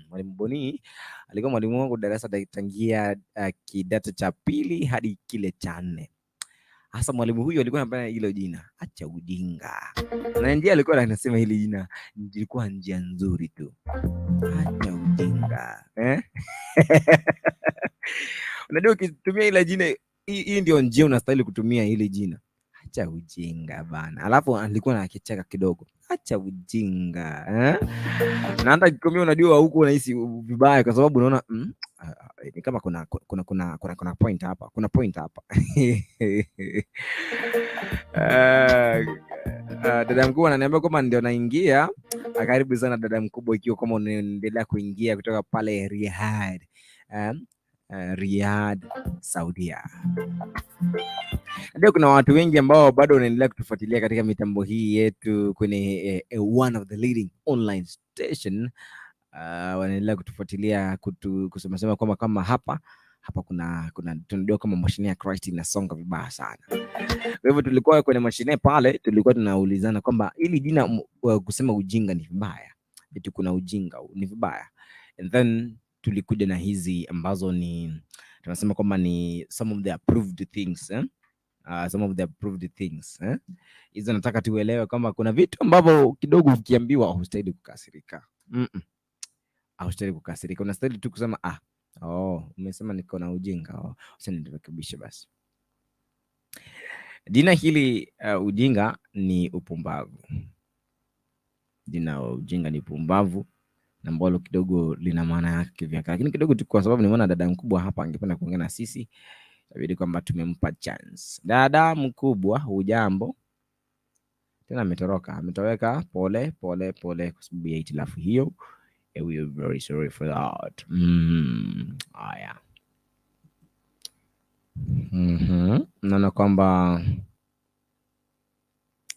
Mwalimu Boni alikuwa mwalimu wangu wa darasa tangia kidato cha 2 hadi kile cha 4. Hasa mwalimu huyu alikuwa anapenda hilo jina, acha ujinga. Na ndiye alikuwa anasema hili jina lilikuwa njia nzuri tu. Acha ujinga. Unajua ukitumia ile jina, hii ndio njia unastahili kutumia hili jina. Acha ujinga bana. Alafu alikuwa anakicheka kidogo. Acha ujinga. Na hata kikomea unajua huko unahisi vibaya kwa sababu unaona ni kama kuna point hapa. Dada mkubwa ananiambia kwamba ndio naingia. Karibu sana dada mkubwa, ikiwa kama unaendelea kuingia kutoka pale Riyadh, Saudia. Ndio kuna watu wengi ambao bado wanaendelea kutufuatilia katika mitambo hii yetu kwenye one of the leading online station. Wanaendelea kutufuatilia kusema kwamba kama hapa kuna tunajua kama mashine ya Christ inasonga vibaya sana. Kwa hivyo tulikuwa kwenye mashine pale, tulikuwa tunaulizana kwamba ili jina kusema ujinga ni vibaya, eti kuna ujinga ni vibaya. And then tulikuja na hizi ambazo ni tunasema kwamba ni some of the approved things. Hizo nataka tuelewe kwamba kuna vitu ambavyo kidogo ukiambiwa hustahili kukasirika. Hustahili kukasirika, unastahili tu kusema umesema niko na ujinga, usinirekebishe basi. Jina hili ujinga ni upumbavu. Jina ujinga ni upumbavu, na mbolo kidogo lina maana yake kivyake. Lakini kidogo tu kwa sababu nimeona dada mkubwa hapa angependa kuongea na sisi, inabidi kwamba tumempa chance. Dada mkubwa, hujambo? Tena ametoweka pole kwa sababu ya hitilafu hiyo. We are very sorry for that. Haya. Naona kwamba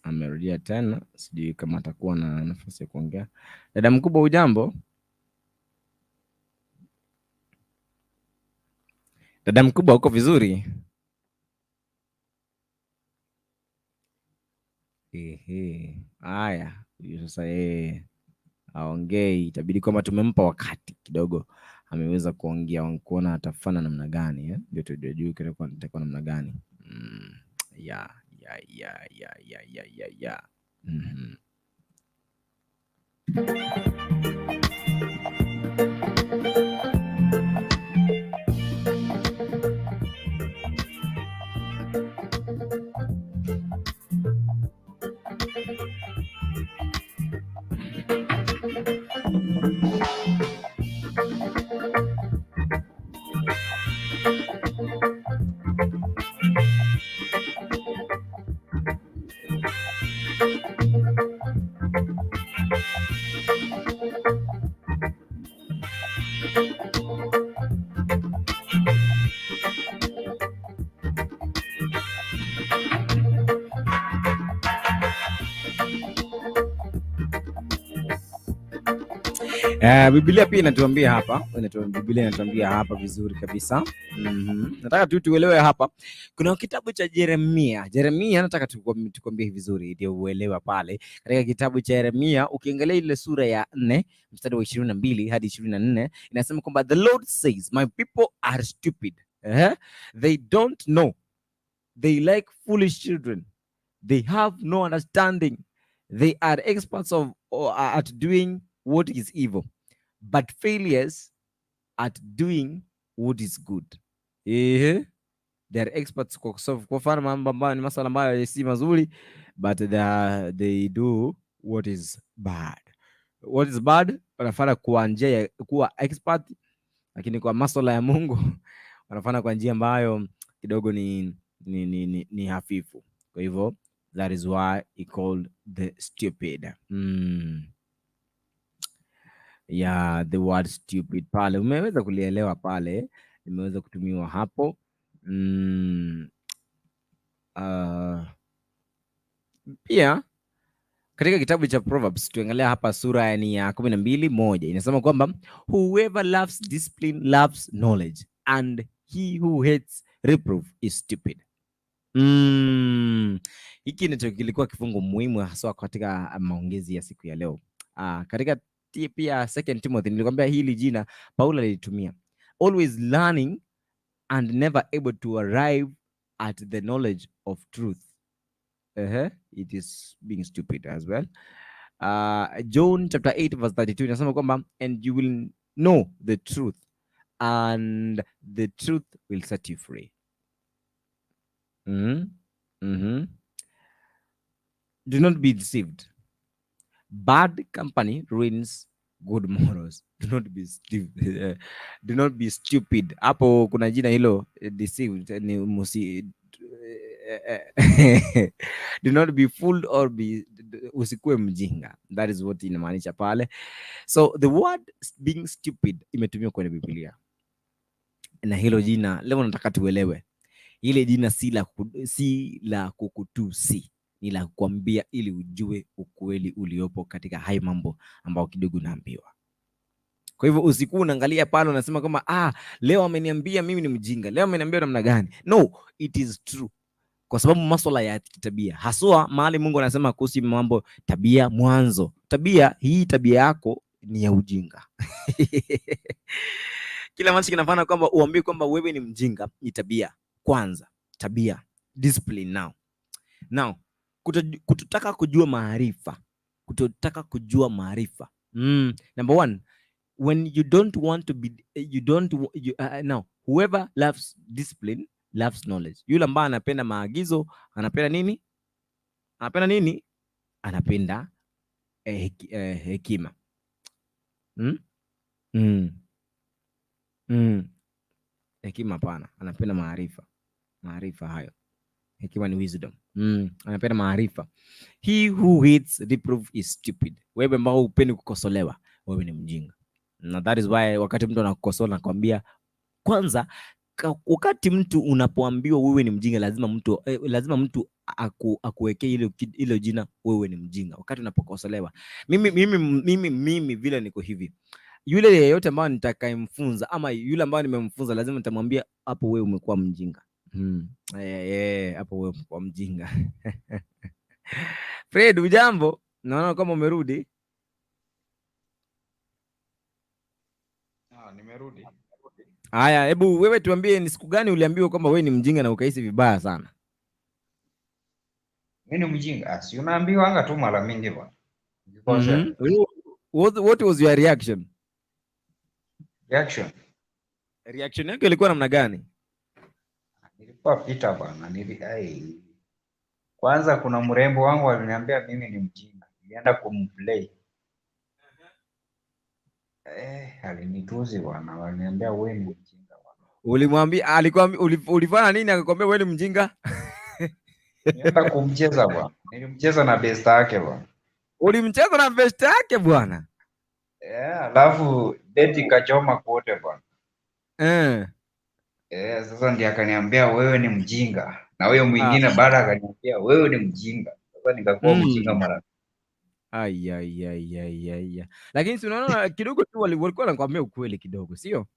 amerudia tena, sijui kama atakuwa na nafasi ya kuongea. Dada mkubwa, hujambo? Dada mkubwa, uko vizuri? Haya, sasa aongei, itabidi kwamba tumempa wakati kidogo ameweza kuongea, kuona atafanya namna gani, ndio tujue itakuwa namna gani. Biblia pia inatuambia hapa, Biblia inatuambia hapa vizuri kabisa. Nataka tu tuelewe hapa. Kuna kitabu cha Yeremia. Yeremia nataka tukwambie vizuri ndio uelewa pale. Katika kitabu cha Yeremia ukiangalia ile sura ya 4 mstari wa 22 hadi 24 inasema kwamba the Lord says, my people are stupid. They don't know. They like foolish children. They have no understanding. They are experts at doing what is evil, but failures at doing what is good. They are experts kwa kufanya mambo ambayo ni masuala ambayo si mazuri, but they do what is bad. What is bad? Wanafanya kwa njia ya kuwa expert, lakini kwa masuala ya Mungu wanafanya kwa njia ambayo kidogo ni hafifu. Kwa hivyo that is why he called the stupid. Yeah, the word stupid pale umeweza kulielewa pale, imeweza kutumiwa hapo. Pia katika kitabu cha Proverbs tuangalia hapa sura ni ya 12:1 inasema kwamba whoever loves discipline loves knowledge and he who hates reproof is stupid. Hiki ndicho kilikuwa kifungu muhimu hasa katika maongezi ya siku ya leo. Katika pia 2 Timothy nilikwambia hili jina Paulo alitumia, always learning and never able to arrive at the knowledge of truth. It is being stupid as well. John chapter 8 verse 32 inasema kwamba and you will know the truth and the truth will set you free. Do not be deceived. Bad company ruins good morals. Do not be stupid. Hapo kuna jina hilo deceived ni do not be fooled or usikue mjinga. That is what inamaanisha pale. So the word being stupid imetumiwa kwenye Biblia. Na hilo jina leo nataka tuelewe. Ile jina si la kukutusi, ni la kukwambia ili ujue ukweli uliopo katika hayo mambo ambao kidogo naambiwa. Kwa hivyo usiku unaangalia pale unasema kama leo ameniambia mimi ni mjinga, leo ameniambia namna gani. No, it is true. Kwa sababu masuala ya tabia, haswa mahali Mungu anasema kuhusu mambo tabia mwanzo. Tabia yako ni ya ujinga. Kila mtu kinafanya kwamba uambie kwamba wewe ni mjinga ni tabia. Kwanza, tabia, discipline now. Kutotaka kujua maarifa. Number 1, when you don't want to be now whoever loves discipline loves knowledge. Yule ambaye anapenda maagizo anapenda nini? Anapenda hekima. Hekima hapana, anapenda maarifa hayo. Hekima ni wisdom. Anapenda maarifa. He who hates reproof is stupid. Wewe ambao upendi kukosolewa, wewe ni mjinga. Na that is why wakati mtu anakukosoa nakwambia kwanza, wakati mtu unapoambiwa wewe ni mjinga lazima mtu akuwekee ile jina wewe ni mjinga wakati unapokosolewa. Mimi vile niko hivi. Yule yeyote ambaye nitakayemfunza ama yule ambaye nimemfunza lazima nitamwambia hapo wewe umekuwa mjinga. Hapo wewe umekuwa mjinga. Fred, ujambo? Naona kama umerudi. Nimerudi. Haya, hebu wewe tuambie ni siku gani uliambiwa kwamba wewe ni mjinga na ukahisi vibaya sana? Mimi ni mjinga? Si unaambiwa anga tu mara mingi bwana. What was your reaction? Reaction yako ilikuwa namna gani? Nilikuwa pita bwana. Kwanza kuna mrembo wangu aliniambia mimi ni mjinga. Nilienda kumplay. Alinituzi bwana. Aliniambia wewe ni mjinga bwana. Ulimwambia ulifanya nini akakwambia wewe ni mjinga? Nilienda kumcheza bwana. Nilimcheza na best yake bwana. Ulimcheza na best yake bwana? Alafu beti kachoma kote bwana. Sasa ndiye akaniambia wewe ni mjinga. Na huyo mwingine baada akaniambia wewe ni mjinga. Sasa nikakuwa mjinga mara. Ai. Lakini si unaona kidogo tu walikuwa wanakuambia ukweli kidogo, sio?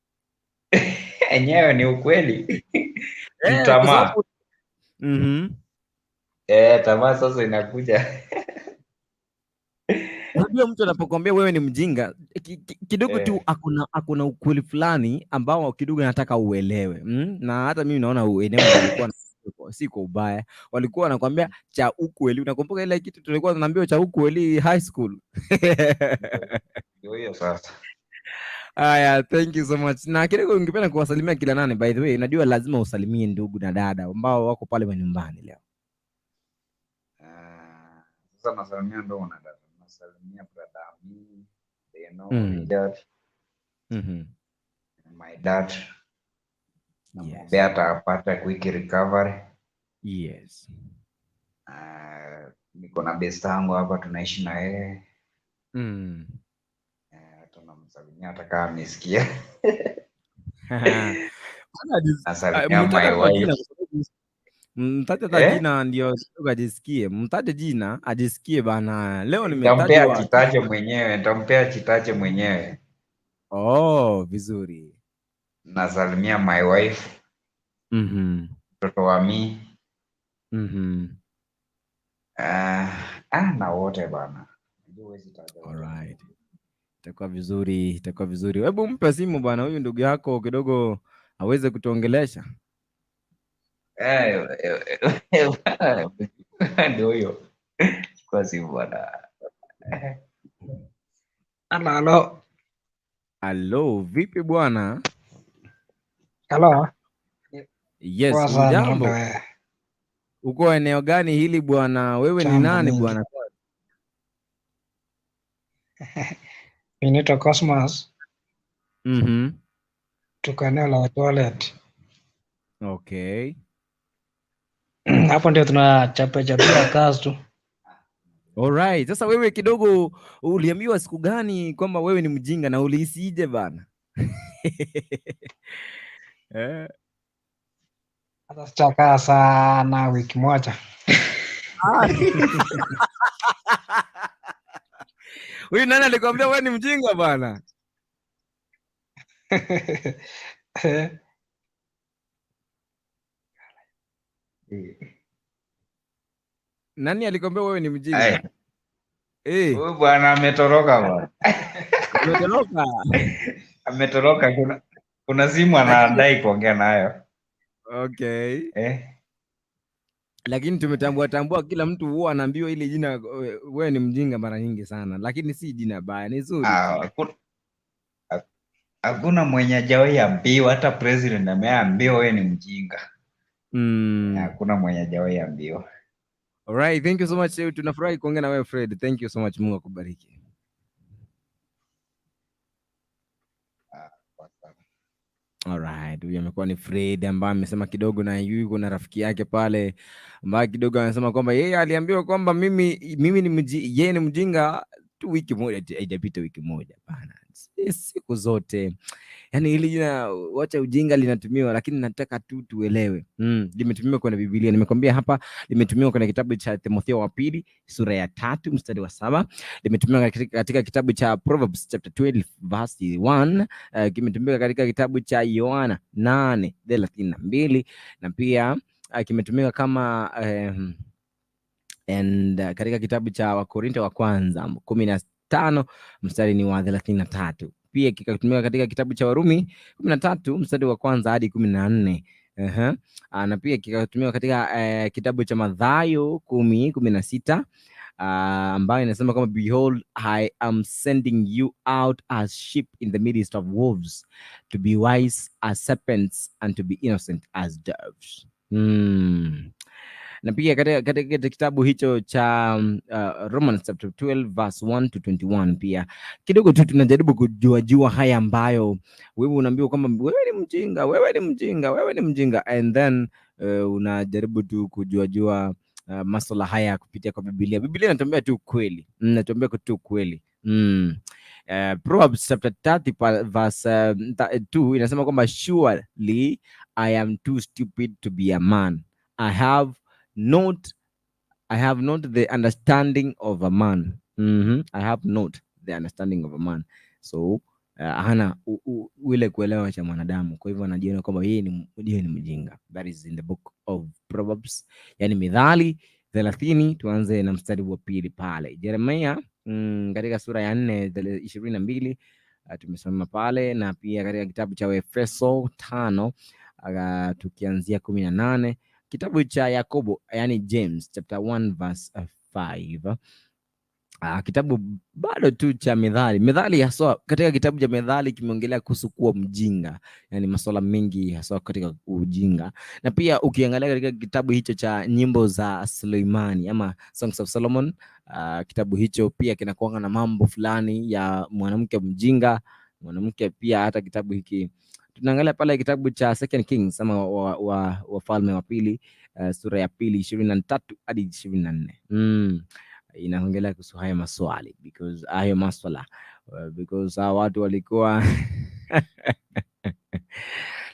Enyewe ni ukweli. Kwa Tamaa. sababu Tamaa sasa inakuja. Unajua mtu anapokuambia wewe ni mjinga kidogo tu akuna ukweli fulani ambao kidogo nataka uelewe. Na hata mimi naona eneo walikuwa si kwa ubaya. Walikuwa wanakuambia cha ukweli. Unakumbuka ile kitu tulikuwa tunaambiwa cha ukweli high school? Ndio hiyo sasa. Aya, thank you so much. Na kidogo ungependa kuwasalimia kila nani by the way? Najua lazima usalimie ndugu na dada ambao wako pale nyumbani leo. Sasa nasalimia ndugu na dada. Nasalimia brother me, they know my dad. My dad. Namwambia atapata quick recovery. Yes. Niko na best yangu hapa tunaishi na yeye. Tunamsalimia hata kama amesikia. Nasalimia my wife. Mtaje jina ndio ajisikie. Mtaje jina ajisikie bana. Leo nitampea chitaje mwenyewe. Oh, vizuri. Nasalimia my wife. Mtoto wa mi. Na wote bana. Alright. Itakuwa vizuri. Hebu mpe simu bana huyu ndugu yako kidogo aweze kutuongelesha. Ndio huyo. Kwa simu bana. Hello, vipi bwana? Hello. Yes, Jambo. Uko eneo gani hili bwana? Wewe ni nani bwana? Inaitwa Cosmos. Tuko eneo la toilet. Okay. Hapo ndio tunachapa kazi tu. Alright. Sasa wewe kidogo uliambiwa siku gani kwamba wewe ni mjinga na ulihisije bana? Hata sijakaa sana wiki moja. Huyu nani alikwambia wewe ni mjinga bana? Nani alikwambia wewe ni mjinga? Huyu bwana ametoroka bwana. Ametoroka. Kuna simu anadai kuongea nayo. Okay. Lakini tumetambua kila mtu huwa anaambiwa ile jina wewe ni mjinga mara nyingi sana, lakini si jina baya, ni zuri. Hakuna mwenye hajawahi ambiwa, hata president ameambiwa wewe ni mjinga. Hakuna mwenye hajawahi ambiwa. Alright, thank you so much. Tunafurahi kuongea na wewe Fred. Thank you so much. Mungu akubariki. Alright, huyu amekuwa ni Fred ambaye amesema kidogo na yuko na rafiki yake pale ambaye kidogo anasema kwamba yeye aliambiwa kwamba mimi yeye ni mjinga tu wiki moja, haijapita wiki moja bana. Siku zote. Yaani hili jina wacha ujinga linatumiwa, lakini nataka tu tuelewe. Limetumiwa kwenye Biblia. Nimekwambia hapa limetumiwa kwenye kitabu cha Timotheo wa pili sura ya 3 mstari wa 7. Limetumiwa katika kitabu cha Proverbs chapter 12 verse 1. Kimetumika katika kitabu cha Yohana 8:32 na pia kimetumika kama katika kitabu cha Wakorintho wa kwanza 15 mstari ni wa 33. Pia kikatumika katika kitabu cha Warumi 13 mstari wa kwanza hadi 14. Na pia kikatumika katika kitabu cha Mathayo 10:16 ambayo inasema kama behold I am sending you out as sheep in the midst of wolves, to be wise as serpents and to be innocent as doves. Na pia katika kitabu hicho cha Romans chapter 12 verse 1 to 21 pia kidogo tu tunajaribu kujua haya ambayo wewe unaambiwa kwamba wewe ni mjinga and then unajaribu tu kujua masuala haya kupitia kwa Biblia. Biblia inatuambia tu kweli. Proverbs chapter 30 verse 2 inasema kwamba surely I am too stupid to be a man. I have not the understanding of a man. I have not the understanding of a man. So hana ile kuelewa cha mwanadamu, kwa hivyo anajiona kwamba yeye ni mjinga. That is in the book of Proverbs, yani Mithali 30. Tuanze na mstari wa pili pale Yeremia katika sura ya 4:22 tumesoma pale, na pia katika kitabu cha Efeso 5 tukianzia 18, kitabu cha Yakobo yani James chapter 1 verse 5. Kitabu bado tu cha Mithali haswa katika kitabu cha Mithali kimeongelea kuhusu kuwa mjinga, yani masuala mengi haswa katika ujinga. Na pia ukiangalia katika kitabu hicho cha nyimbo za Suleimani ama Songs of Solomon, kitabu hicho pia kinakuanga na mambo fulani ya mwanamke mjinga, mwanamke pia. Hata kitabu hiki tunaangalia pale kitabu cha Second Kings ama Wafalme wa Pili, sura ya 2 23 hadi 24. Inaongelea kuhusu haya maswali because watu walikuwa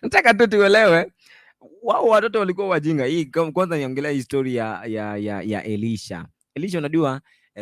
nataka tu tuelewe wao watoto walikuwa wajinga. Hii kwanza niongelea historia ya Elisha. Unajua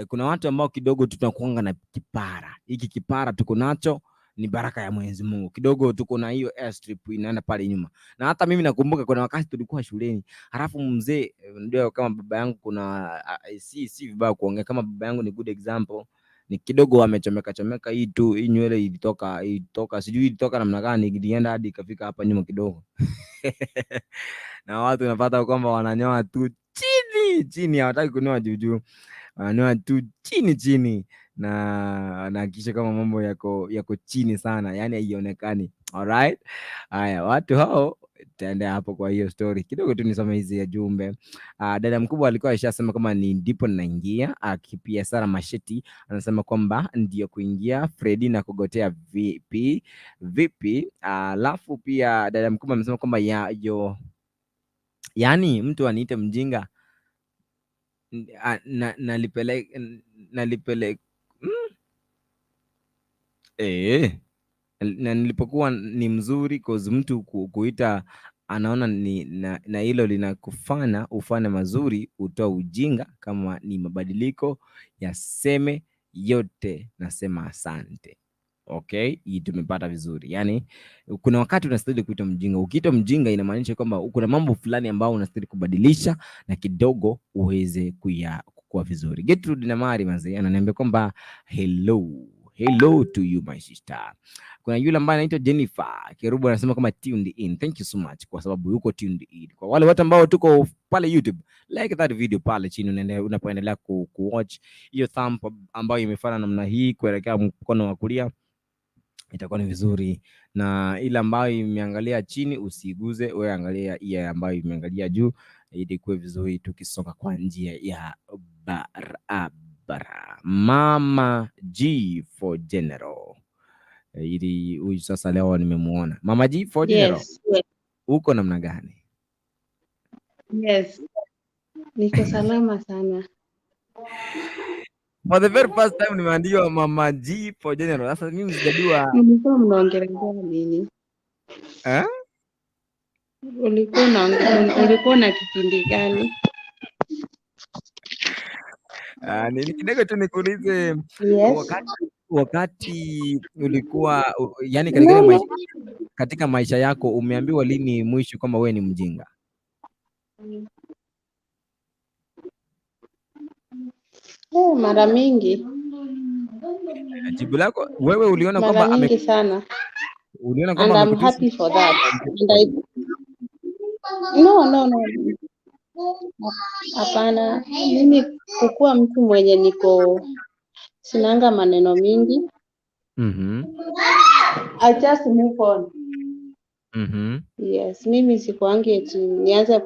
kuna watu ambao kidogo tunakuanga na kipara. Hiki kipara tuko nacho ni baraka ya Mwenyezi Mungu. Kidogo tuko na hiyo airstrip inaenda pale nyuma. Na hata mimi nakumbuka kuna wakati tulikuwa shuleni, halafu mzee ndio kama baba yangu, kuna si vibaya kuongea, kama baba yangu ni good example, ni kidogo amechomeka hii nywele ilitoka sijui ilitoka namna gani, ilienda hadi ikafika hapa nyuma kidogo. Na watu unapata kwamba wananyoa tu chini, hawataki kunyoa juu, wananyoa tu chini na kisha kama mambo yako chini sana, yani haionekani. Alright, haya watu hao tutaenda hapo. Kwa hiyo story kidogo tu nisome hizi ya jumbe. Dada mkubwa alikuwa alishasema kama ni ndipo naingia. Akipia Sara Masheti anasema kwamba ndio kuingia. Freddy na kugotea vipi. Alafu pia dada mkubwa amesema kwamba yani mtu aniite mjinga nalipele na nilipokuwa ni mzuri cause mtu kuita anaona na hilo linakufanya ufanye mazuri, utoa ujinga. Kama ni mabadiliko yaseme yote, nasema asante. Okay, hii tumepata vizuri. Yani kuna wakati unastahili kuitwa mjinga. Ukiitwa mjinga inamaanisha kwamba kuna mambo fulani ambao unastahili kubadilisha na kidogo uweze kukua vizuri. Gertrude na Mari Manze ananiambia kwamba hello to you my sister. Kuna yule ambaye anaitwa Jennifer Kerubu anasema kama tuned in. Thank you so much kwa sababu yuko tuned in. Kwa wale watu ambao tuko pale YouTube, like that video pale chini unapoendelea kuwatch. Hiyo thumb ambayo imefanya namna hii kuelekea mkono wa kulia itakuwa ni vizuri, na ile ambayo imeangalia chini usiguze, wewe angalia ile ambayo imeangalia juu ili kuwe vizuri tukisonga kwa njia ya barabara. Mama G for General. Ili huyu sasa leo nimemuona. Mama G for General. Yes. Uko namna gani? Yes. Niko salama sana. For the very first time nimeambiwa Mama G for General. Sasa mimi sijajua Mlikuwa mnaongelea nini? Ulikuwa na kipindi gani? Ni kidogo tu nikuulize. Yes. Wakati ulikuwa yani katika maisha yako umeambiwa lini mwisho kwamba wewe ni mjinga? Mara mingi. Jibu lako wewe uliona kwamba mara mingi sana. Uliona kwamba and I'm happy for that. No. Hapana, mimi kukua mtu mwenye niko sinanga maneno mingi. I just move on. Yes, mimi sikuangi eti nianze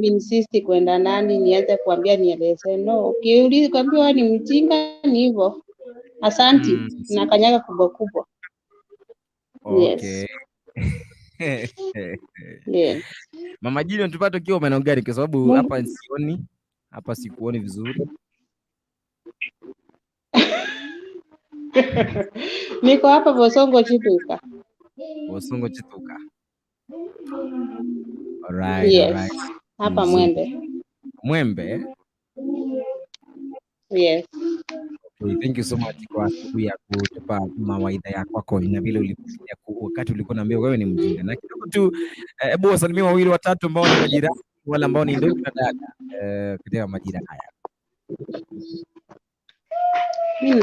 insist kwenda nani nianze kuambia nieleze. No, ukiuliza kwambia ni mjinga ni hivyo. Asanti, na kanyaga kubwa. Okay. Yes. Yes. Mama Jini tupate ukiwa maeneo gani kwa sababu hapa sikuoni vizuri. Niko hapa Bosongo Chituka. Alright, yes. Alright. Hapa Mwembe. Yes. Okay, thank you so much kwa sababu ya kutupa mawaidha ya kwako na vile ulipokelea wakati ulikuwa unaambia wewe ni mjinga. Na kidogo tu hebu wasalimie wawili watatu ambao ni majirani, wale ambao ni ndugu na dada katika majira haya. Mimi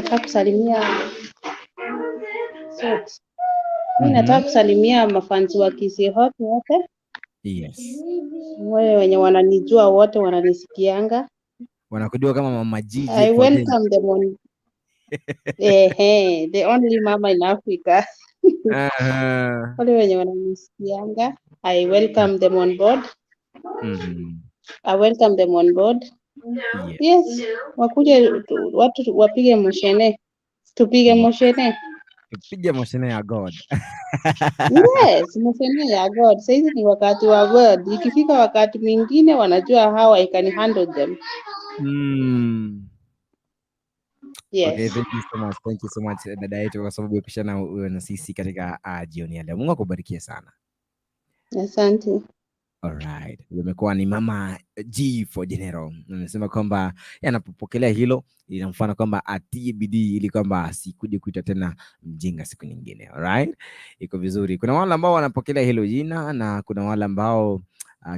nataka kusalimia mafanzi wa Kisii wote. Yes. Wale wenye wananijua wote wananisikianga. Wanakujua kama Mama Gigi. I welcome them on. The only mama in Africa. Wale wenye wananisikianga. I welcome them on board. I welcome them on board. Yes. Wakuje watu wapige MOSHENEE. Tupige MOSHENEE. Tupige MOSHENEE ya God. Yes, MOSHENEE ya God. Sasa ni wakati wa God. Ikifika wakati mwingine wanajua how I can handle them. Yes. Okay, thank you so much dada yetu kwa sababu ya kushana na sisi katika jioni ya leo. Mungu akubarikie sana. Asante. Alright. Umekuwa ni Mama G for General. Anasema kwamba anapopokelea hilo inamfano kwamba atie bidii ili kwamba asikuje kuita tena mjinga siku nyingine. Alright? Iko vizuri. Kuna wale ambao wanapokelea hilo jina na kuna wale ambao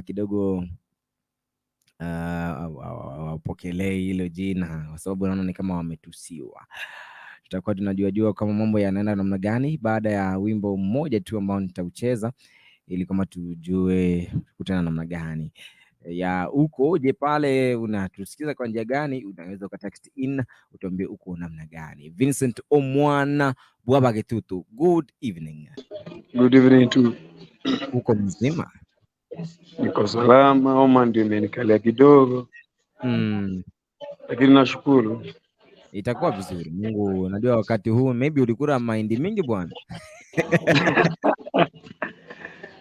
kidogo wapokelee hilo jina kwa sababu naona ni kama wametusiwa. Tutakuwa tunajua kama mambo yanaenda namna gani baada ya wimbo mmoja tu ambao nitaucheza ili kama tujue kutana namna gani. Ya huko je pale unatusikiza kwa njia gani? Unaweza ukatext in utuambie uko namna gani. Vincent Omwana Bwaba Getutu, good evening. Good evening too. Uko mzima? Niko salama, homa ndio imenikalia kidogo. Lakini nashukuru. Itakuwa vizuri. Mungu najua wakati huu maybe ulikula mahindi mingi bwana.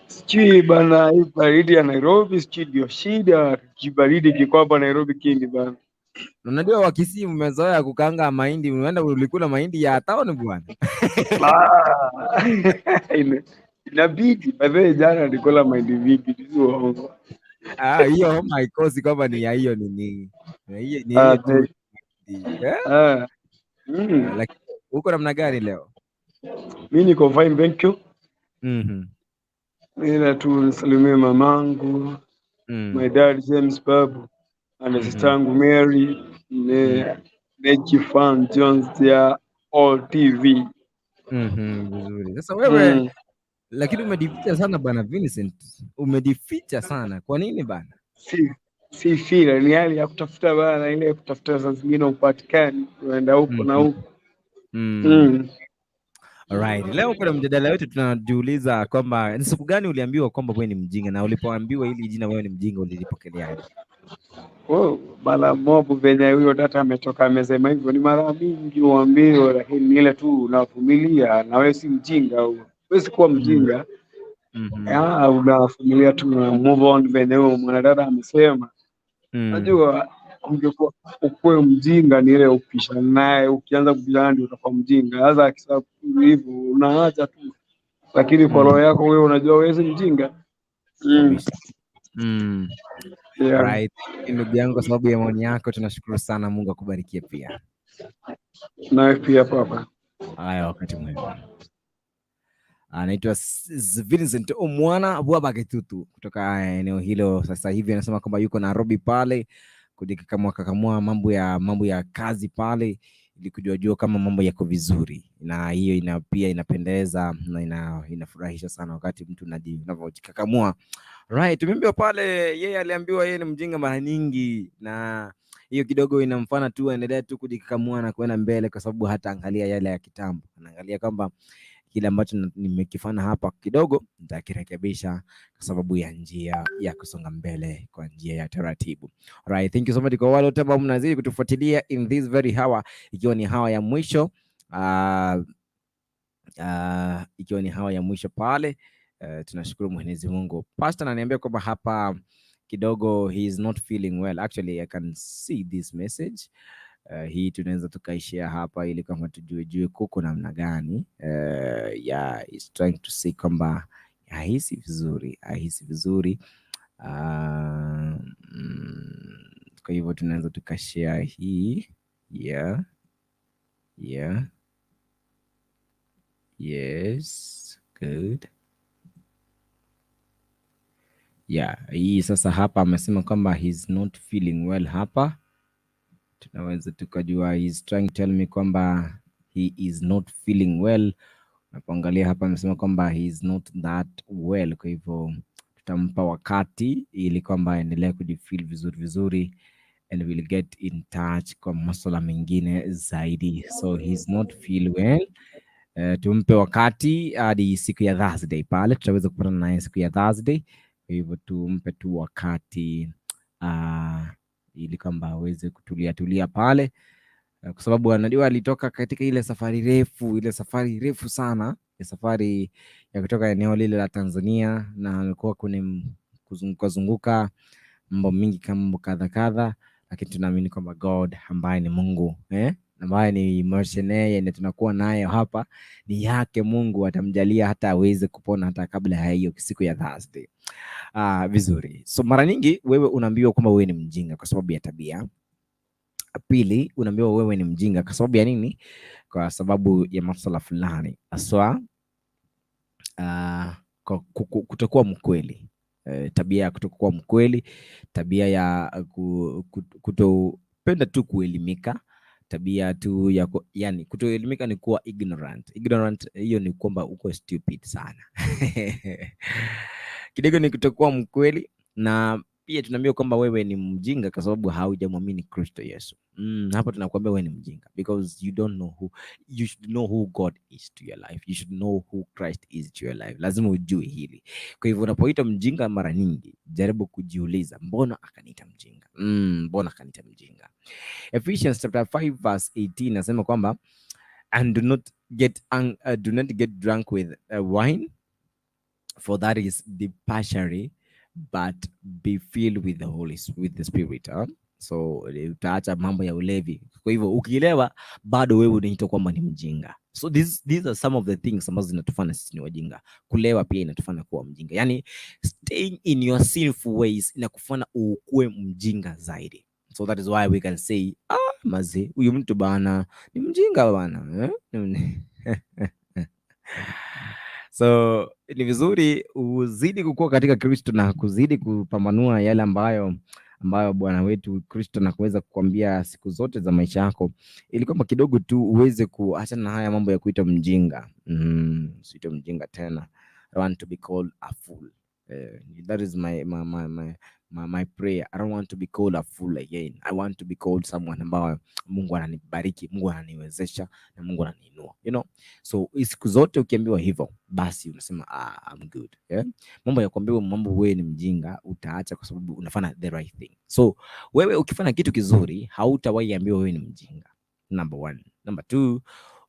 Sijui bana, hii baridi ya Nairobi sijui ndio shida. Kibaridi kiko hapa Nairobi kingi bana. Unajua wakisi mmezoea kukanga mahindi, unaenda ulikula mahindi ya town bwana. Inabidi baadaye jana nilikula mahindi vingi hizo hongo. Hiyo homa haikosi kwamba ni ya hiyo nini. Hiyo ni hiyo tu. Lakini uko namna gani leo? Mimi niko fine, thank you. Nina tu nisalimie mamangu, my dad James Babu, and sistangu Mary, Nechi Fan Jones ya All TV. Vizuri. Sasa wewe lakini umedificha sana bana Vincent. Umedificha sana. Kwa nini bana? Si fila ni hali ya kutafuta bana, ile kutafuta saa zingine upatikani, unaenda huko na huko. Alright. Leo kuna mjadala wetu tunajiuliza kwamba ni siku gani uliambiwa kwamba wewe ni mjinga, na ulipoambiwa hili jina wewe ni mjinga ulilipokeleaje? Bala mobu venye huyo data ametoka amesema hivyo ni mara mingi uambiwa, lakini ile tu unavumilia na wewe si mjinga huyo. Wewe si kuwa mjinga. Unavumilia tu na move on venye huyo mwanadada amesema. Najua ungekuwa ukwe mjinga ni ile upisha naye, ukianza kubishana ndio utakuwa mjinga. Sasa akisema hivyo unaacha tu. Lakini kwa roho yako wewe unajua wewe si mjinga. Right. Ndugu yangu, kwa sababu ya maoni yako tunashukuru sana. Mungu akubarikie pia. Na pia papa. Haya, wakati mwema. Anaitwa Vincent Omwana Bwaba Getutu kutoka eneo hilo. Sasa hivi anasema kwamba yuko Nairobi pale kujikakamua mambo ya kazi pale ili kujua kama mambo yako vizuri, na hiyo pia inapendeza na inafurahisha sana wakati mtu unavyokakamua. Right, tumeambiwa pale yeye aliambiwa yeye ni mjinga mara nyingi, na hiyo kidogo inamfana tu aendelee tu kujikakamua na kwenda mbele, kwa sababu hata angalia yale ya kitambo, anaangalia kwamba kile ambacho nimekifanya hapa kidogo nitakirekebisha kwa sababu ya njia ya kusonga mbele kwa njia ya taratibu. Right, thank you so much kwa wale wote ambao mnazidi kutufuatilia in this very hour, ikiwa ni hawa ya mwisho ikiwa ni hawa ya mwisho pale. Tunashukuru Mwenyezi Mungu. Pastor ananiambia kwamba hapa kidogo he is not feeling well. Actually I can see this message. Hii tunaweza tukaishia hapa ili kama tujue kuko namna gani. Is trying to say kwamba hahisi vizuri. Kwa hivyo tunaweza tukashare hii Yeah. Yeah. Yes. Good. Yeah, hii sasa hapa amesema kwamba he's not feeling well hapa. Tunaweza tukajua he's trying to tell me kwamba he is not feeling well. Napoangalia hapa amesema kwamba he is not that well, kwa hivyo tutampa wakati ili kwamba aendelee kujifeel vizuri and we'll get in touch kwa masuala mengine zaidi. So he's not feel well. Tumpe wakati hadi siku ya Thursday pale tutaweza kupatana naye siku ya Thursday. Kwa hivyo tumpe tu wakati ili kwamba aweze kutulia pale, kwa sababu anajua alitoka katika ile safari refu sana, safari ya kutoka eneo lile la Tanzania, na alikuwa kwenye kuzunguka mambo mingi kama mambo kadha, lakini tunaamini kwamba God ambaye ni Mungu ambaye ni MOSHENEE na tunakuwa naye hapa, ni yake Mungu atamjalia hata aweze kupona hata kabla ya hiyo siku ya Thursday. Vizuri. So mara nyingi wewe unaambiwa kwamba wewe ni mjinga kwa sababu ya tabia. Pili, unaambiwa wewe ni mjinga kwa sababu ya nini? Kwa sababu ya masuala fulani. Aswa kutokuwa mkweli. Tabia ya kutokuwa mkweli, tabia ya kutopenda tu kuelimika, tabia tu ya yani kutoelimika ni kuwa ignorant. Hiyo ni kwamba uko stupid sana. Kidogo ni kutokuwa mkweli, na pia tunaambiwa kwamba wewe ni mjinga kwa sababu haujamwamini Kristo Yesu. Hapo tunakuambia wewe ni mjinga because you don't know who, you should know who God is to your life. You should know who Christ is to your life. Lazima ujue hili. Kwa hivyo unapoita mjinga mara nyingi, jaribu kujiuliza, mbona akaniita mjinga? Mbona akaniita mjinga? Ephesians chapter 5 verse 18 nasema kwamba and do not get drunk with wine, for that is debauchery, but be filled with the Spirit. So utaacha mambo ya ulevi. Kwa hivyo ukilewa bado wewe unaitwa kwamba ni mjinga. So these are some of the things ambazo zinatufanya sisi ni wajinga. Kulewa pia inatufanya kuwa mjinga. Yani staying in your sinful ways inakufanya ukue mjinga zaidi. So that is why we can say maze huyu mtu bana ni mjinga bana. So ni vizuri uzidi kukua katika Kristo na kuzidi kupambanua yale ambayo Bwana wetu Kristo na kuweza kukwambia siku zote za maisha yako, ili kwamba kidogo tu uweze kuachana na haya mambo ya kuita mjinga. Usiite mjinga tena. I want to be called a fool. That is my prayer. I don't want to be called a fool again. I want to be called someone ambao Mungu ananibariki, Mungu ananiwezesha na Mungu ananiinua. You know? So siku zote ukiambiwa hivyo, basi unasema I'm good. Yeah? Mambo ya kuambiwa mambo wewe ni mjinga utaacha kwa sababu unafanya the right thing. So wewe ukifanya kitu kizuri, hautawahi ambiwa wewe ni mjinga. Number 1. Number 2,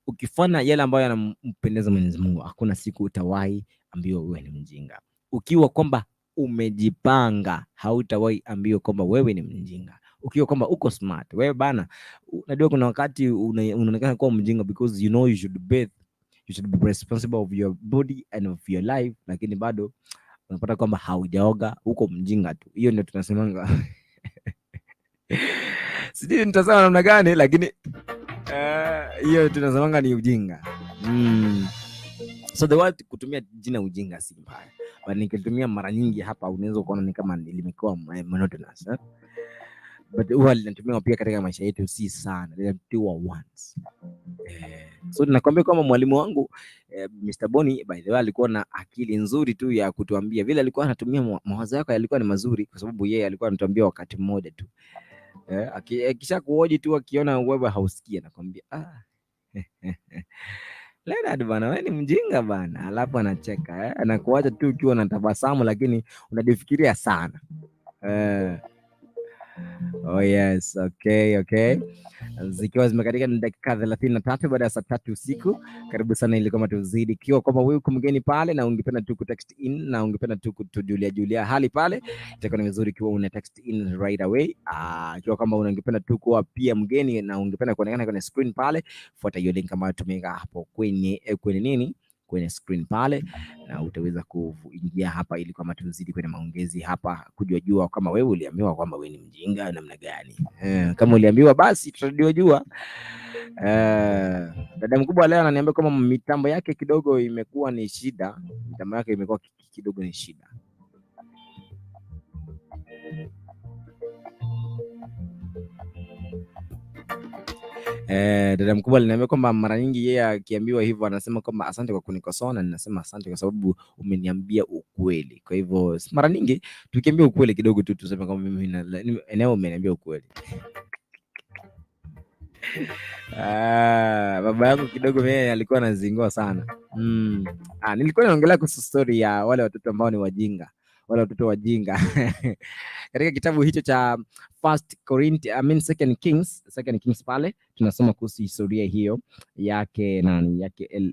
ukifanya yale ambayo yanampendeza Mwenyezi Mungu, hakuna siku utawahi ambiwa wewe ni mjinga. Ukiwa kwamba umejipanga, hautawahi ambiwa kwamba wewe ni mjinga. Ukiwa kwamba uko smart, wewe bana, unajua kuna wakati unaonekana kuwa mjinga because you know you should be responsible of your body and of your life, lakini bado unapata kwamba haujaoga, uko mjinga tu. Hiyo ndio tunasemanga. Sijui nitasema namna gani, lakini hiyo tunasemanga ni ujinga. So the word kutumia jina ujinga si mbaya, but nikitumia mara nyingi hapa unaweza kuona ni kama limekuwa monotonous. But huwa linatumia pia katika maisha yetu, si sana, linatumiwa once. So ninakwambia kama mwalimu wangu Mr. Boni by the way alikuwa na akili nzuri tu ya kutuambia vile, alikuwa anatumia mawazo yake yalikuwa ni mazuri, kwa sababu yeye alikuwa anatuambia wakati mmoja tu. Akisha kuoji tu akiona wewe hausikia anakuambia Leonard bana, wewe ni mjinga bana, alafu anacheka anakuacha tu ukiwa na tabasamu, lakini unajifikiria sana. Oh yes, okay. Zikiwa zimekatika ni dakika 33 baada ya saa 3 usiku. Karibu sana ili kama tuzidi. Ikiwa kama wewe uko mgeni pale na ungependa tu kutext in na ungependa tu kutujulia hali pale, itakuwa ni vizuri ikiwa una text in right away. Ikiwa kama ungependa tu kuwa pia mgeni na ungependa kuonekana kwenye screen pale, fuata hiyo link ambayo tumeweka hapo kwenye nini? kwenye screen pale, na utaweza kuingia hapa ili kama tuzidi kwenye maongezi hapa, kujua kama wewe uliambiwa kwamba wewe ni mjinga namna gani. Kama uliambiwa basi tutajua. Dada mkubwa leo ananiambia kama mitambo yake kidogo imekuwa ni shida. Mitambo yake imekuwa kidogo ni shida. Dada mkubwa aliniambia kwamba mara nyingi yeye akiambiwa hivyo anasema kwamba asante kwa kunikosoa, na ninasema asante kwa sababu umeniambia ukweli. Kwa hivyo mara nyingi tukiambia ukweli kidogo tu tuseme kwamba mimi eneo umeniambia ukweli. Baba yangu kidogo mimi alikuwa anazingua sana. Nilikuwa naongelea kuhusu story ya wale watoto ambao ni wajinga. Wale watoto wajinga. Katika kitabu hicho cha Second Kings pale tunasoma kuhusu historia hiyo yake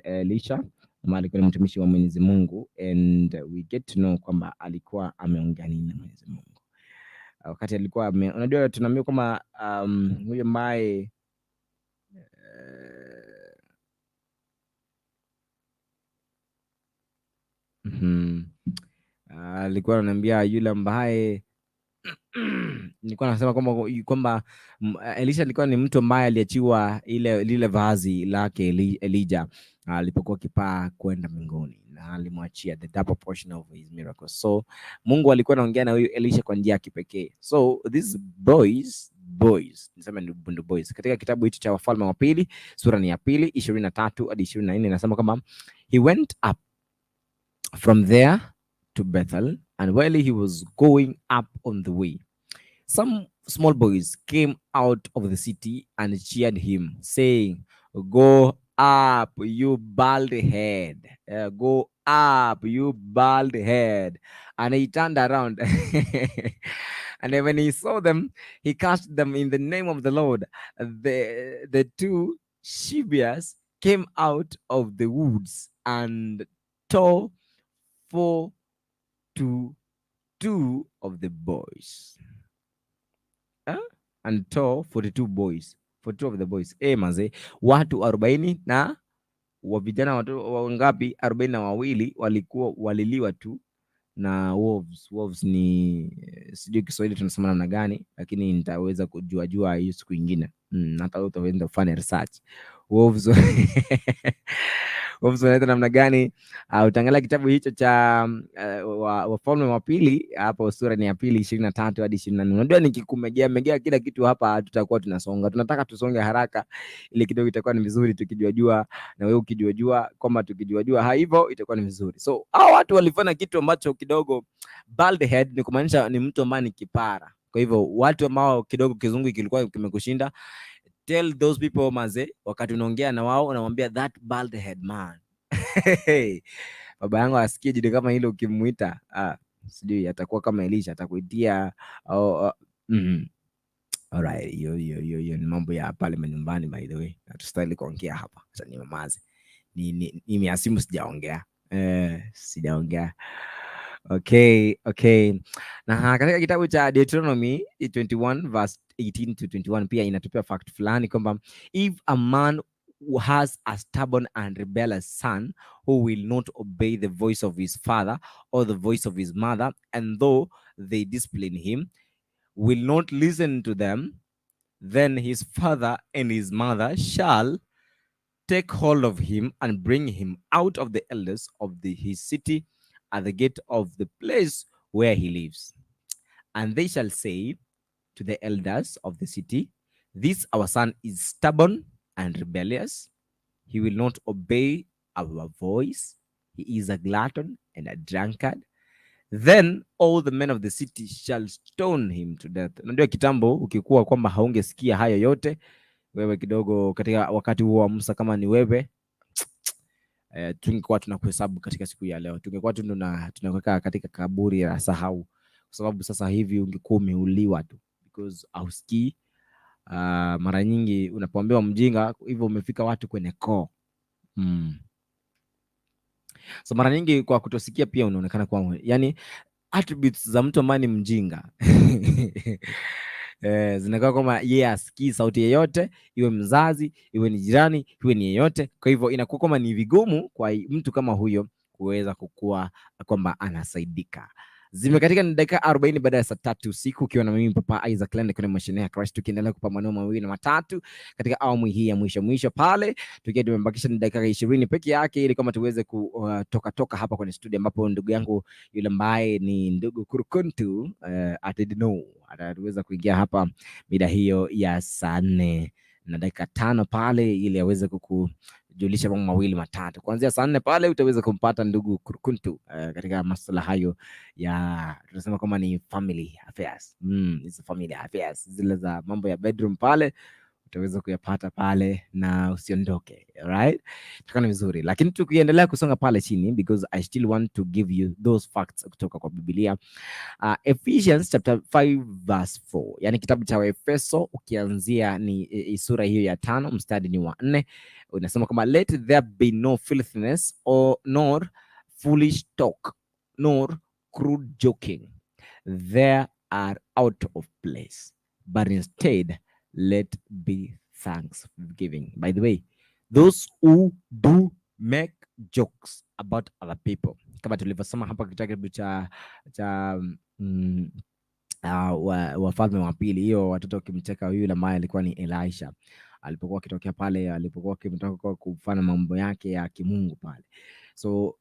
Elisha, ambaye alikuwa ni mtumishi wa Mwenyezi Mungu, and we get to know kwamba alikuwa ameongea nini na Mwenyezi Mungu. Wakati alikuwa unajua tunaambiwa kwamba huyo ambaye alikuwa ananiambia yule ambaye nilikuwa nasema kwamba Elisha alikuwa ni mtu ambaye aliachiwa lile vazi lake Elijah alipokuwa kipaa kwenda mbinguni, na alimwachia the double portion of his miracles. So Mungu alikuwa anaongea na huyu Elisha kwa njia ya kipekee. So these boys nisema ni boys, katika kitabu hicho cha Wafalme wa Pili sura ni ya 2 23 hadi 24 nasema kama he went up from there to Bethel, and while he was going up on the way, some small boys came out of the city and cheered him, saying, "Go up, you bald head. Go up, you bald head." And he turned around. And when he saw them, he cast them in the name of the Lord. The two Shibias came out of the woods and tore 42 of the boys. And tore 42 boys. 42 of the boys. Maze, watu 40 na wa vijana watu wangapi? 42 waliliwa tu na wolves. Wolves ni sijui Kiswahili tunasema namna gani, lakini nitaweza kujua hiyo siku nyingine. Hata utaweza kufanya research. Wolves wanaita namna gani? Utaangalia kitabu hicho cha Wafalme wa Pili hapo sura ni ya 2 23 hadi 24. Unajua nikikumegea kila kitu hapa tutakuwa tunasonga. Tunataka tusonge haraka ili kidogo itakuwa ni vizuri tukijua, na wewe ukijua kwamba tukijua hivyo itakuwa ni vizuri. So hao watu walifanya kitu ambacho kidogo bald head ni kumaanisha ni mtu ambaye ni kipara. Kwa hivyo watu ambao kidogo kizungu kilikuwa kimekushinda, tell those people maze, wakati unaongea na wao unamwambia that bald head man. Baba yangu asikie jide kama hilo ukimuita, sijui atakuwa kama Elisha atakuitia alright. Hiyo ni mambo ya pale nyumbani, by the way. Hatustahili kuongea hapa. Acha ni mamaze. Ni asimu sijaongea. Okay. Na katika kitabu cha Deuteronomy 21 verse 18 to 21 pia inatupia fact fulani kwamba if a man who has a stubborn and rebellious son who will not obey the voice of his father or the voice of his mother, and though they discipline him, will not listen to them, then his father and his mother shall take hold of him and bring him out of the elders of his city at the gate of the place where he lives. And they shall say to the elders of the city, "This our son is stubborn and rebellious. He will not obey our voice. He is a glutton and a drunkard." Then all the men of the city shall stone him to death. Ndio kitambo ukikuwa kwamba haungesikia hayo yote, wewe kidogo katika wakati huo wa Musa, kama ni wewe, tungekuwa tunakuhesabu katika siku ya leo. Tungekuwa tunaweka katika kaburi la sahau, kwa sababu sasa hivi ungekuwa umeuliwa tu because hausikii. Mara nyingi unapoambiwa mjinga hivyo umefika watu kwenye koo. So mara nyingi kwa kutosikia pia unaonekana kwa yani attributes za mtu ambaye ni mjinga Zinakuwa kama yeye asikii sauti yeyote, iwe mzazi, iwe ni jirani, iwe ni yeyote. Kwa hivyo inakuwa kama ni vigumu kwa mtu kama huyo kuweza kukua kwamba anasaidika. Zimekatika ni dakika 40 baada ya saa 3 usiku, ukiwa na mimi Papa Isaac Lende kwenye Moshenee Christ, tukiendelea kupambanua mawili na matatu katika awamu hii ya mwisho pale, tukiwa tumebakisha ni dakika 20 peke yake ili kama tuweze kutoka hapa kwenye studio, ambapo ndugu yangu yule ambaye ni ndugu Kurukuntu ataweza kuingia hapa mida hiyo ya saa 4 na dakika 5 pale, ili aweze kujulisha mambo mawili matatu. Kuanzia saa 4 pale utaweza kumpata ndugu Kurukuntu katika masuala hayo ya tunasema kama ni family affairs. Hizo family affairs zile za mambo ya bedroom pale utaweza kuyapata pale na usiondoke. Alright? Tukana vizuri. Lakini tukiendelea kusonga pale chini, because I still want to give you those facts kutoka kwa Biblia. Ephesians chapter 5 verse 4. Yani kitabu cha Efeso ukianzia ni sura hiyo ya 5 mstari ni wa 4. Unasema kama let there be no filthiness or nor foolish talk nor crude joking. They are out of place. But instead let be thanksgiving. By the way, those who do make jokes about other people, kama tulivyosema hapa katika kitabu cha Wafalme wa Pili, hiyo watoto kimcheka yule ambaye alikuwa ni Elisha alipokuwa akitokea pale, alipokuwa akimtaka kufanya mambo yake ya kimungu pale. So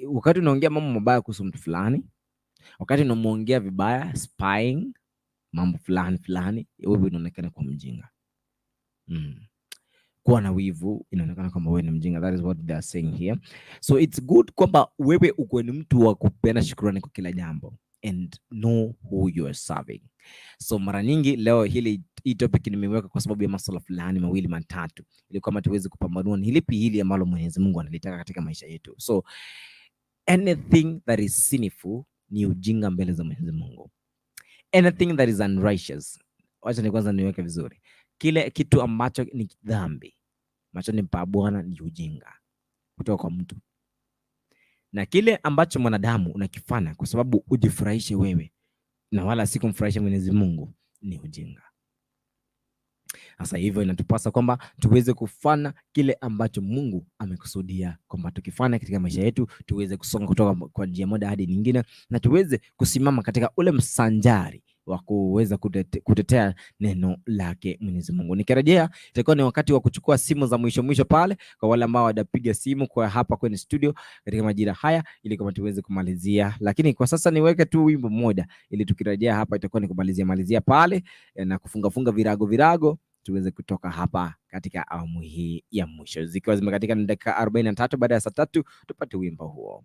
wakati unaongea mambo mabaya kuhusu mtu fulani, wakati unamuongea vibaya, spying mambo fulani, wewe unaonekana kwa mjinga. Kuwa na wivu inaonekana kama wewe ni mjinga. That is what they are saying here. So it's good kwamba wewe uko ni mtu wa kupeana shukrani kwa kila jambo and know who you are serving. So mara nyingi leo hii topic nimeweka kwa sababu ya masuala fulani mawili matatu, ili kama tuweze kupambanua ni lipi hili ambalo Mwenyezi Mungu analitaka katika maisha yetu. So anything that is sinful ni ujinga mbele za Mwenyezi Mungu. Anything that is unrighteous, wacha ni kwanza niweke vizuri, kile kitu ambacho ni dhambi machoni pa Bwana ni ujinga kutoka kwa mtu, na kile ambacho mwanadamu unakifanya kwa sababu ujifurahishe wewe na wala si kumfurahisha Mwenyezi Mungu ni ujinga. Sasa hivyo inatupasa kwamba tuweze kufanya kile ambacho Mungu amekusudia kwamba tukifanya katika maisha yetu, tuweze kusonga kutoka kwa njia moja hadi nyingine, na tuweze kusimama katika ule msanjari wa kuweza kutetea neno lake Mwenyezi Mungu. Nikirejea itakuwa ni wakati wa kuchukua simu za mwisho pale kwa wale ambao wadapiga simu kwa hapa kwenye studio katika majira haya, ili kama tuweze kumalizia. Lakini kwa sasa niweke tu wimbo mmoja, ili tukirejea hapa itakuwa ni kumalizia pale na kufunga virago tuweze kutoka hapa katika awamu hii ya mwisho, zikiwa zimekatika na dakika 43 baada ya saa 3. Tupate wimbo huo.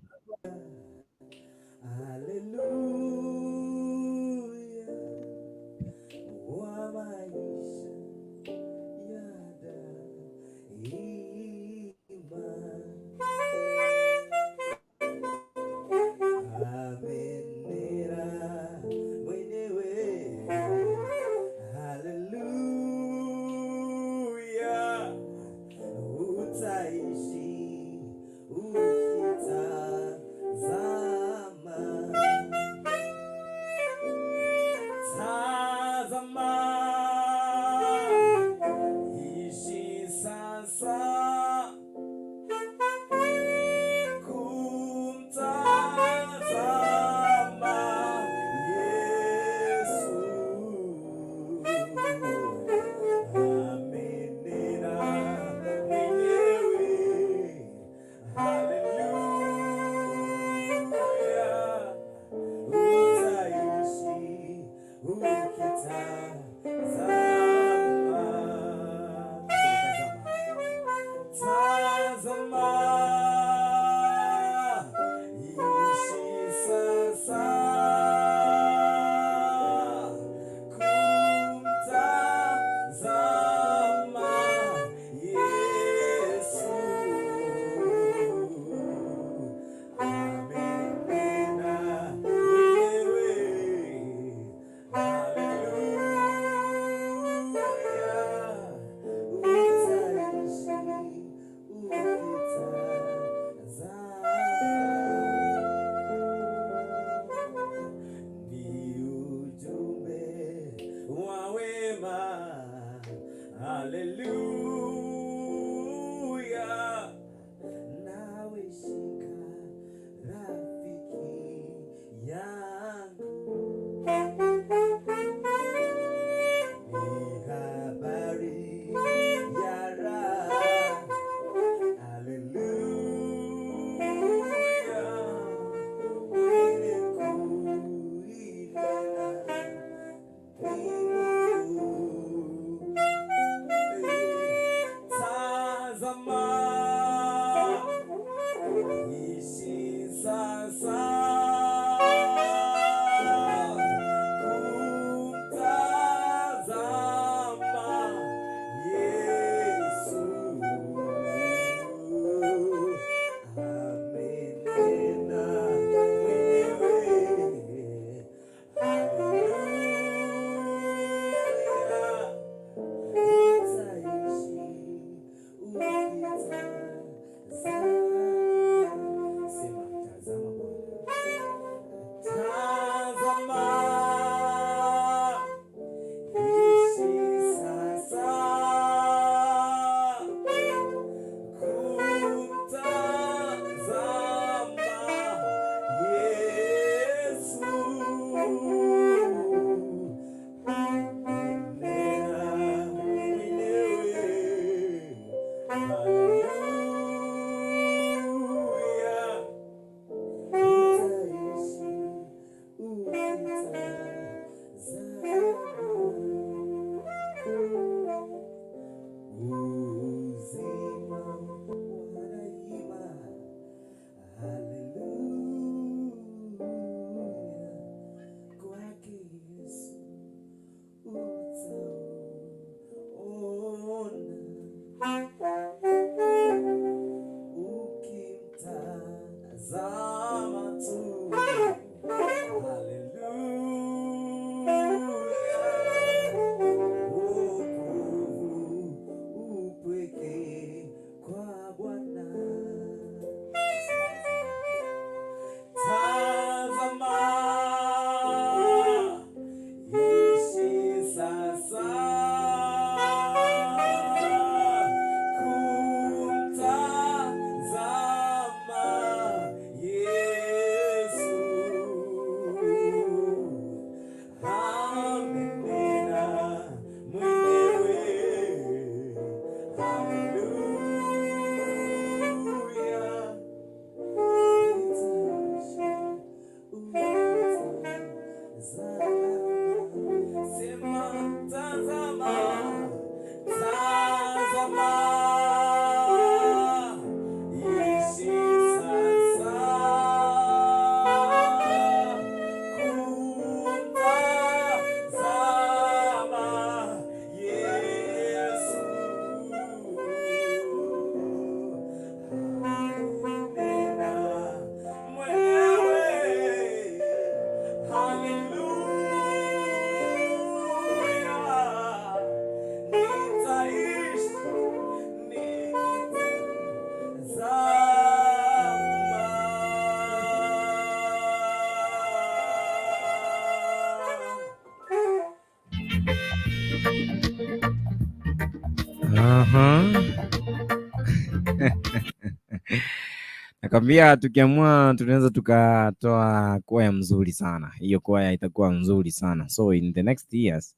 Nakwambia tukiamua tunaweza tukatoa kwaya mzuri sana. Hiyo kwaya itakuwa nzuri sana. So in the next years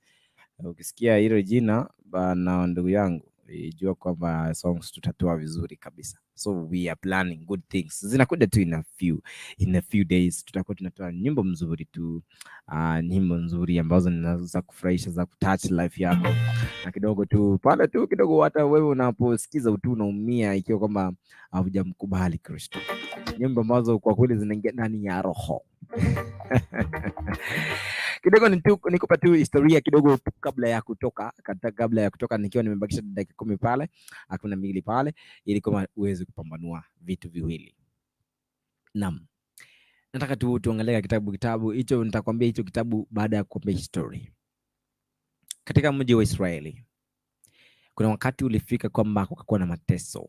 ukisikia hilo jina na ndugu yangu, jua kwamba songs tutatoa vizuri kabisa. So we are planning good things. Zinakuja tu in a few days tutakuwa tunatoa nyimbo mzuri tu, nyimbo nzuri ambazo zinaweza kufurahisha, za kutouch life yako. Na kidogo tu pale tu kidogo hata wewe unaposikiza tu unaumia ikiwa kwamba hujamkubali Kristo. Nyimbo ambazo kwa kweli zinaingia ndani ya roho. Kidogo nikupa tu historia kidogo kabla ya kutoka nikiwa nimebakisha dakika 10 pale, hakuna mbili pale, ili kama uweze kupambanua vitu viwili. Naam. Nataka tuangalie kitabu hicho. Nitakwambia hicho kitabu baada ya kukupa history. Katika mji wa Israeli kuna wakati ulifika kwamba kukakuwa na mateso,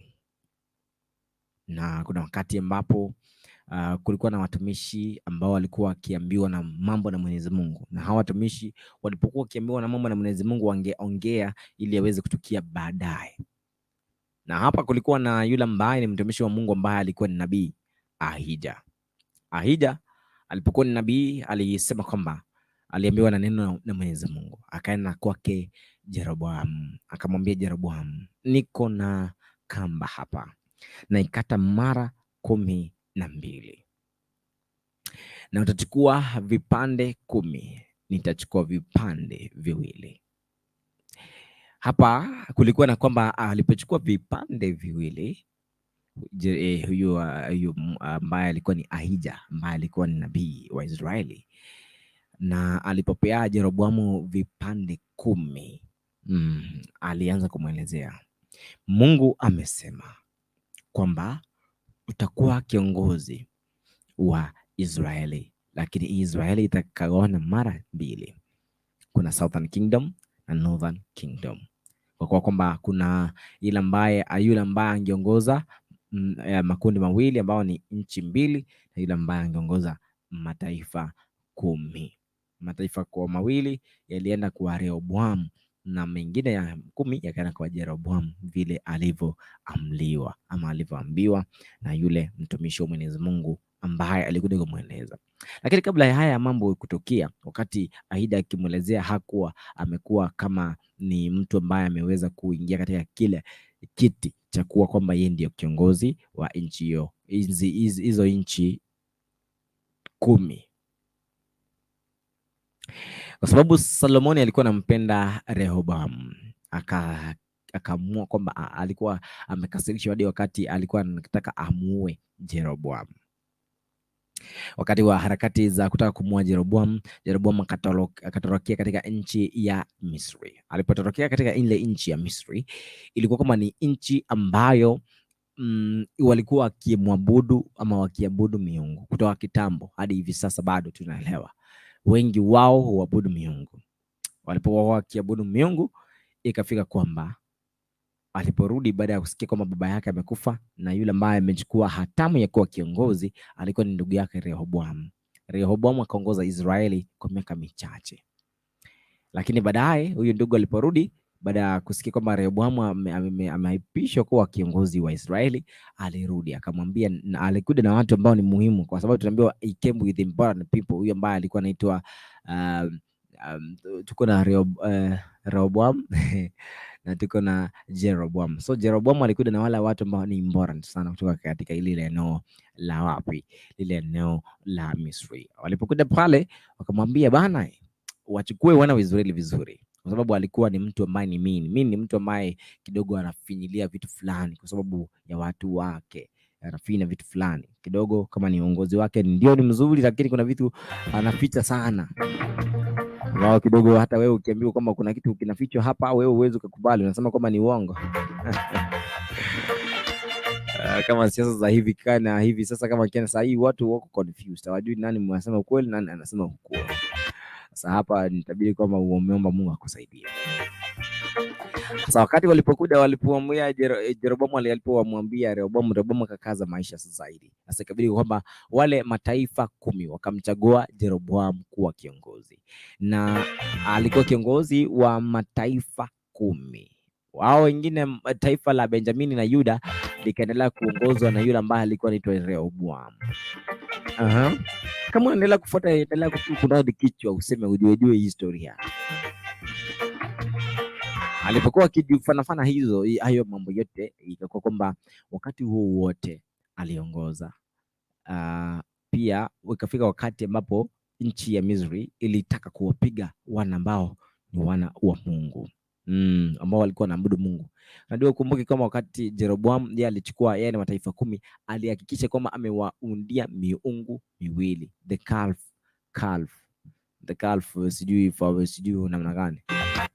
na kuna wakati ambapo kulikuwa na watumishi ambao walikuwa wakiambiwa na mambo na Mwenyezi Mungu, na hawa watumishi walipokuwa wakiambiwa na mambo na Mwenyezi Mungu wangeongea ili yaweze kutukia baadaye. Na hapa kulikuwa na yule ambaye ni mtumishi wa Mungu ambaye alikuwa ni nabii Ahija. Alipokuwa ni nabii alisema kwamba aliambiwa na neno na Mwenyezi Mungu, akaenda kwake Jeroboam, akamwambia Jeroboam, niko na kamba hapa na ikata mara 12, na utachukua vipande 10, nitachukua vipande 2. hapa kulikuwa na kwamba alipochukua vipande viwili huyu ambaye alikuwa ni Ahija, ambaye alikuwa ni nabii wa Israeli, na alipopea Jeroboamu vipande 10, alianza kumwelezea, Mungu amesema kwamba utakuwa kiongozi wa Israeli, lakini Israeli itagawana mara mbili. Kuna Southern Kingdom na Northern Kingdom. Kwa kwamba kuna yule ambaye angeongoza makundi mawili ambao ni nchi mbili, na yule ambaye angeongoza mataifa 10. Mataifa kwa mawili yalienda kwa Rehoboam na mengine ya 10 yakaenda kwa Jeroboam, vile alivyoamliwa ama alivyoambiwa na yule mtumishi wa Mwenyezi Mungu ambaye alikuja kumweleza. Lakini kabla ya haya mambo kutokea, wakati Ahija akimwelezea, hakuwa amekuwa kama ni mtu ambaye ameweza kuingia katika kile kiti cha kuwa kwamba yeye ndio kiongozi wa nchi hiyo, hizo nchi 10, kwa sababu Solomoni alikuwa anampenda Rehoboam. Akaamua kwamba alikuwa amekasirishwa hadi wakati alikuwa anataka amuue Jeroboam. Wakati wa harakati za kutaka kumuua Jeroboam, akatorokea katika nchi ya Misri. Alipotorokea katika ile nchi ya Misri, ilikuwa kama ni nchi ambayo walikuwa wakimwabudu ama wakiabudu miungu kutoka kitambo hadi hivi sasa, bado tunaelewa wengi wao huabudu miungu. Walipokuwa wakiabudu miungu, ikafika kwamba aliporudi baada ya kusikia kwamba baba yake amekufa na yule ambaye amechukua hatamu ya kuwa kiongozi alikuwa ni ndugu yake Rehoboam. Rehoboam akaongoza Israeli kwa miaka michache, lakini baadaye huyu ndugu aliporudi baada ya kusikia kwamba Rehoboam ameapishwa kuwa kiongozi wa Israeli, alirudi akamwambia, na alikuja na watu ambao ni muhimu, kwa sababu tunaambiwa he came with important people. Huyu ambaye alikuwa anaitwa tuko na Rehoboam na tuko na Jeroboam. So Jeroboam alikuja na wale watu ambao ni important sana kutoka katika ile eneo la wapi, lile eneo la Misri. Walipokuja pale wakamwambia, bana, wachukue wana wa Israeli vizuri, kwa sababu alikuwa ni mtu ambaye ni mimi ni mtu ambaye kidogo anafinyilia vitu fulani kwa sababu ya watu wake, anafinya vitu fulani kidogo. Kama ni uongozi wake ndio ni mzuri, lakini kuna vitu anaficha sana wao kidogo. Hata wewe ukiambiwa kwamba kuna kitu kinafichwa hapa, wewe uweze kukubali, unasema kwamba ni uongo. Kama siasa za hivi kana hivi sasa, kama kiana sasa hii watu wako confused, hawajui nani mnasema ukweli nani anasema ukweli. Sasa hapa nitabidi kwamba uombe Mungu akusaidie. Sasa wakati walipomwambia Jeroboam, alipomwambia Rehoboam akakaza maisha zaidi. Sasa ikabidi kwamba wale mataifa 10 wakamchagua Jeroboam kuwa kiongozi, na alikuwa kiongozi wa mataifa 10. Wao wengine taifa la Benjamini na Yuda likaendelea kuongozwa na yule ambaye alikuwa anaitwa Rehoboam. Kama unaendelea kufuata, endelea kunadi kichwa useme ujue historia. Alipokuwa akifanafana hayo mambo yote, ikakuwa kwamba wakati huo wote aliongoza. Pia ikafika wakati ambapo nchi ya Misri ilitaka kuwapiga wana ambao ni wana wa Mungu, ambao walikuwa wanaabudu Mungu. Ndio ukumbuke kama wakati Jeroboam yeye alichukua yale mataifa 10, alihakikisha kwamba amewaundia miungu miwili, the calf sijui namna gani,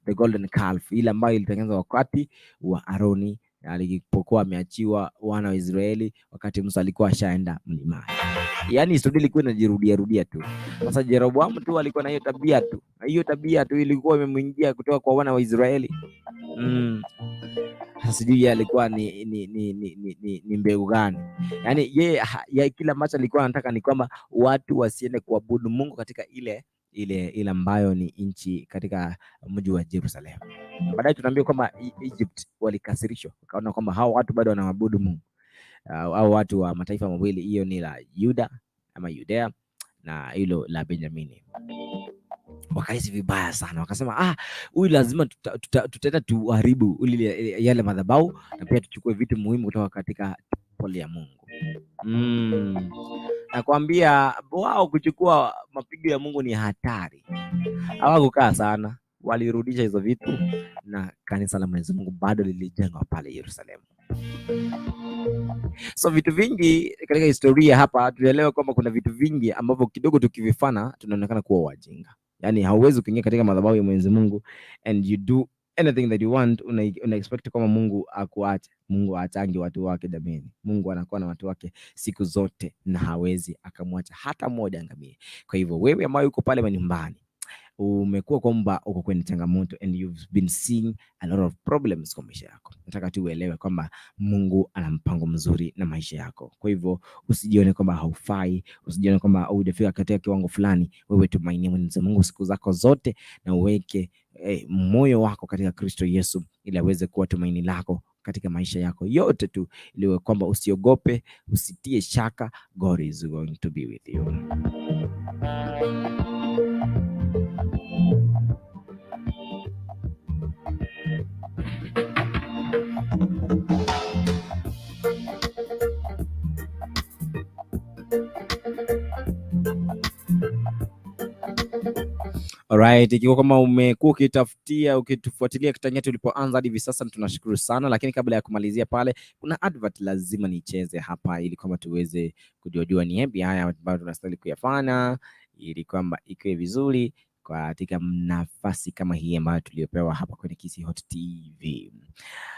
the golden calf, ile ambayo ilitengenezwa wakati wa Aroni alipokuwa ameachiwa wana wa Israeli, wakati Musa alikuwa ashaenda mlimani. Yaani historia ilikuwa inajirudia tu. Sasa Jeroboam tu alikuwa na hiyo tabia tu ilikuwa imemwingia kutoka kwa wana wa Israeli. Sijui alikuwa ni mbegu gani. Yaani yeye kila macho alikuwa anataka ni kwamba watu wasiende kuabudu Mungu katika ile ambayo ni nchi katika mji wa Jerusalem. Baadaye tunaambiwa kwamba Egypt walikasirishwa, wakaona kwamba hao watu bado wanaabudu Mungu. Au watu wa mataifa mawili, hiyo ni la Yuda ama Judea na hilo la Benjamini, wakahisi vibaya sana, wakasema huyu lazima tutaenda tuharibu yale madhabahu na pia tuchukue vitu muhimu kutoka katika pole ya Mungu. Nakwambia wao kuchukua mapigo ya Mungu ni hatari. Hawakukaa sana, walirudisha hizo vitu na kanisa la Mwenyezi Mungu bado lilijengwa pale Yerusalemu. So vitu vingi katika historia hapa tuelewe kwamba kuna vitu vingi ambavyo kidogo tukivifana tunaonekana kuwa wajinga. Yani hauwezi kuingia katika madhabahu ya Mwenyezi Mungu and you do anything that you want, una expect kama Mungu akuache. Mungu haatangi watu wake jamani. Mungu anakuwa na watu wake siku zote na hawezi akamwacha hata mmoja angamie. Kwa hivyo wewe ambaye uko pale nyumbani, umekuwa kwamba uko kwenye changamoto and you've been seeing a lot of problems kwa maisha yako, nataka tu uelewe kwamba Mungu ana mpango mzuri na maisha yako. Kwa hivyo usijione kwamba haufai, usijione kwamba hujafika katika kiwango fulani. Wewe tumainia Mwenyezi Mungu siku zako zote na uweke moyo wako katika Kristo Yesu ili aweze kuwa tumaini lako katika maisha yako yote tu, ili kwamba usiogope, usitie shaka. God is going to be with you. Alright, ikiwa kama umekuwa ukitufuatilia kitangia tulipoanza hadi hivi sasa tunashukuru sana, lakini kabla ya kumalizia pale kuna advert lazima nicheze hapa ili kwamba tuweze kujua ni yapi haya ambayo tunastahili kuyafanya ili kwamba ikae vizuri katika nafasi kama hii ambayo tuliopewa hapa kwenye Kisi Hot TV.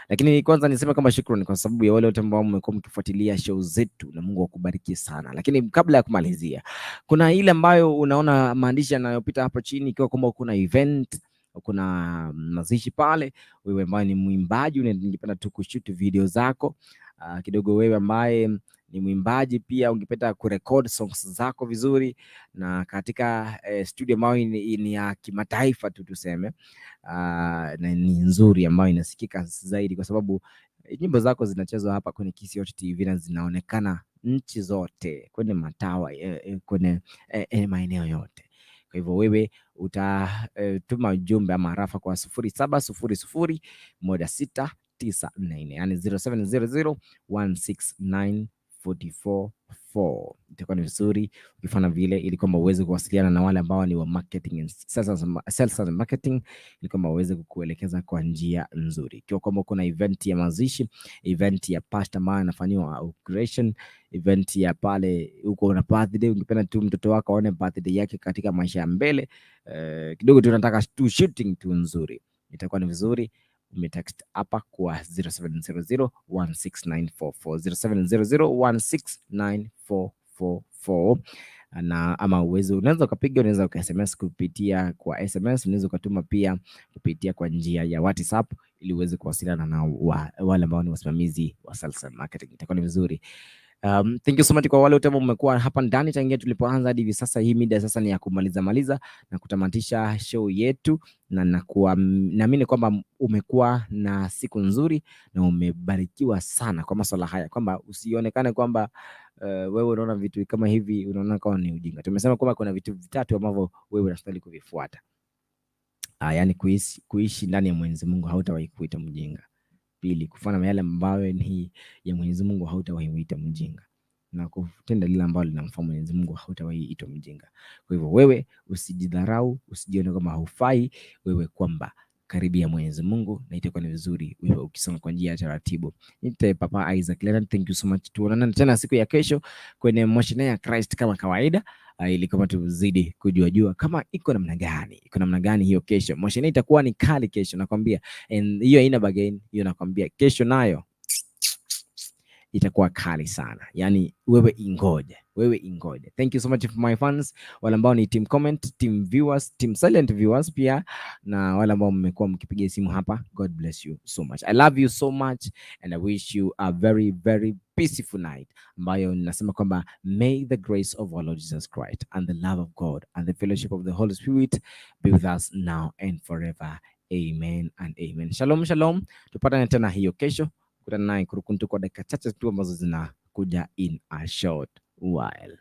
Lakini kwanza niseme kama shukrani kwa sababu ya wale wote ambao mmekuwa mkifuatilia show zetu na Mungu akubariki sana. Lakini kabla ya kumalizia, kuna ile ambayo unaona maandishi yanayopita hapo chini, ikiwa kwamba kuna event, kuna mazishi pale, wewe ambaye ni mwimbaji ungependa tu kushoot video zako kidogo, wewe ambaye ni mwimbaji pia ungependa kurecord songs zako vizuri na katika studio ambayo ni ya kimataifa tu tuseme, na ni nzuri ambayo inasikika zaidi kwa sababu nyimbo zako zinachezwa hapa kwenye Kisi Hot TV na zinaonekana nchi zote, kwenye matawa, kwenye maeneo yote. Kwa hivyo wewe utatuma ujumbe ama arafa kwa 07001694, yani 0700169444. Itakuwa ni vizuri ukifanya vile ili kwamba uweze kuwasiliana na wale ambao ni wa marketing and sales and marketing, ili kwamba uweze kukuelekeza kwa njia nzuri. Ikiwa kwamba kuna event ya mazishi, event ya pastor ambaye anafanywa operation, event ya pale uko na birthday, ungependa tu mtoto wako aone birthday yake katika maisha ya mbele, kidogo tunataka tu shooting tu nzuri, itakuwa ni vizuri umetext hapa kwa 0700169444, 0700169444, na ama unaweza ukapiga, unaweza uka-SMS kupitia kwa SMS, unaweza ukatuma pia kupitia kwa njia ya WhatsApp ili uweze kuwasiliana na wale ambao ni wasimamizi wa sales and marketing. Itakuwa ni vizuri. Thank you so much kwa wale wote ambao mmekuwa hapa ndani tangia tulipoanza hadi hivi sasa. Hii mida sasa ni ya kumaliza na kutamatisha show yetu, na naamini kwamba umekuwa na siku nzuri na umebarikiwa sana kwa masuala haya, kwamba usionekane kwamba wewe unaona vitu kama hivi unaona kama ni ujinga. Tumesema kwamba kuna vitu vitatu ambavyo wewe unastahili kuvifuata. Yani kuishi ndani ya Mwenyezi Mungu, hautawahi kuita mjinga. Pili, kufanya yale ambayo ni ya Mwenyezi Mungu, hautawahi kuita mjinga. Na kutenda lile ambalo linamfaa Mwenyezi Mungu, hautawahi itwa mjinga. Kwa hivyo wewe usijidharau, usijione kama haufai, wewe kwamba karibia Mwenyezi Mungu na itakuwa ni vizuri wewe ukisoma kwa njia ya taratibu. Nite Papa Isaac Leonard, thank you so much. Tuonana tena siku ya kesho kwenye Moshenee ya Christ kama kawaida, ili kama tuzidi kujua kama iko namna gani hiyo kesho. Moshenee itakuwa ni kali kesho nakwambia, and hiyo haina bargain, hiyo nakwambia kesho nayo itakuwa kali sana. Yani wewe ingoje. Thank you so much for my fans, wale ambao ni team comment, team viewers, team silent viewers pia, na wale ambao mmekuwa mkipiga simu hapa. God bless you so much. I love you so much and I wish you a very very peaceful night, ambayo ninasema kwamba may the grace of our Lord Jesus Christ and the love of God and the fellowship of the Holy Spirit be with us now and forever. Amen and amen. Shalom shalom. Tupatane tena hiyo kesho. Kutana naye kurukuntu kwa dakika chache tu ambazo zinakuja in a short while.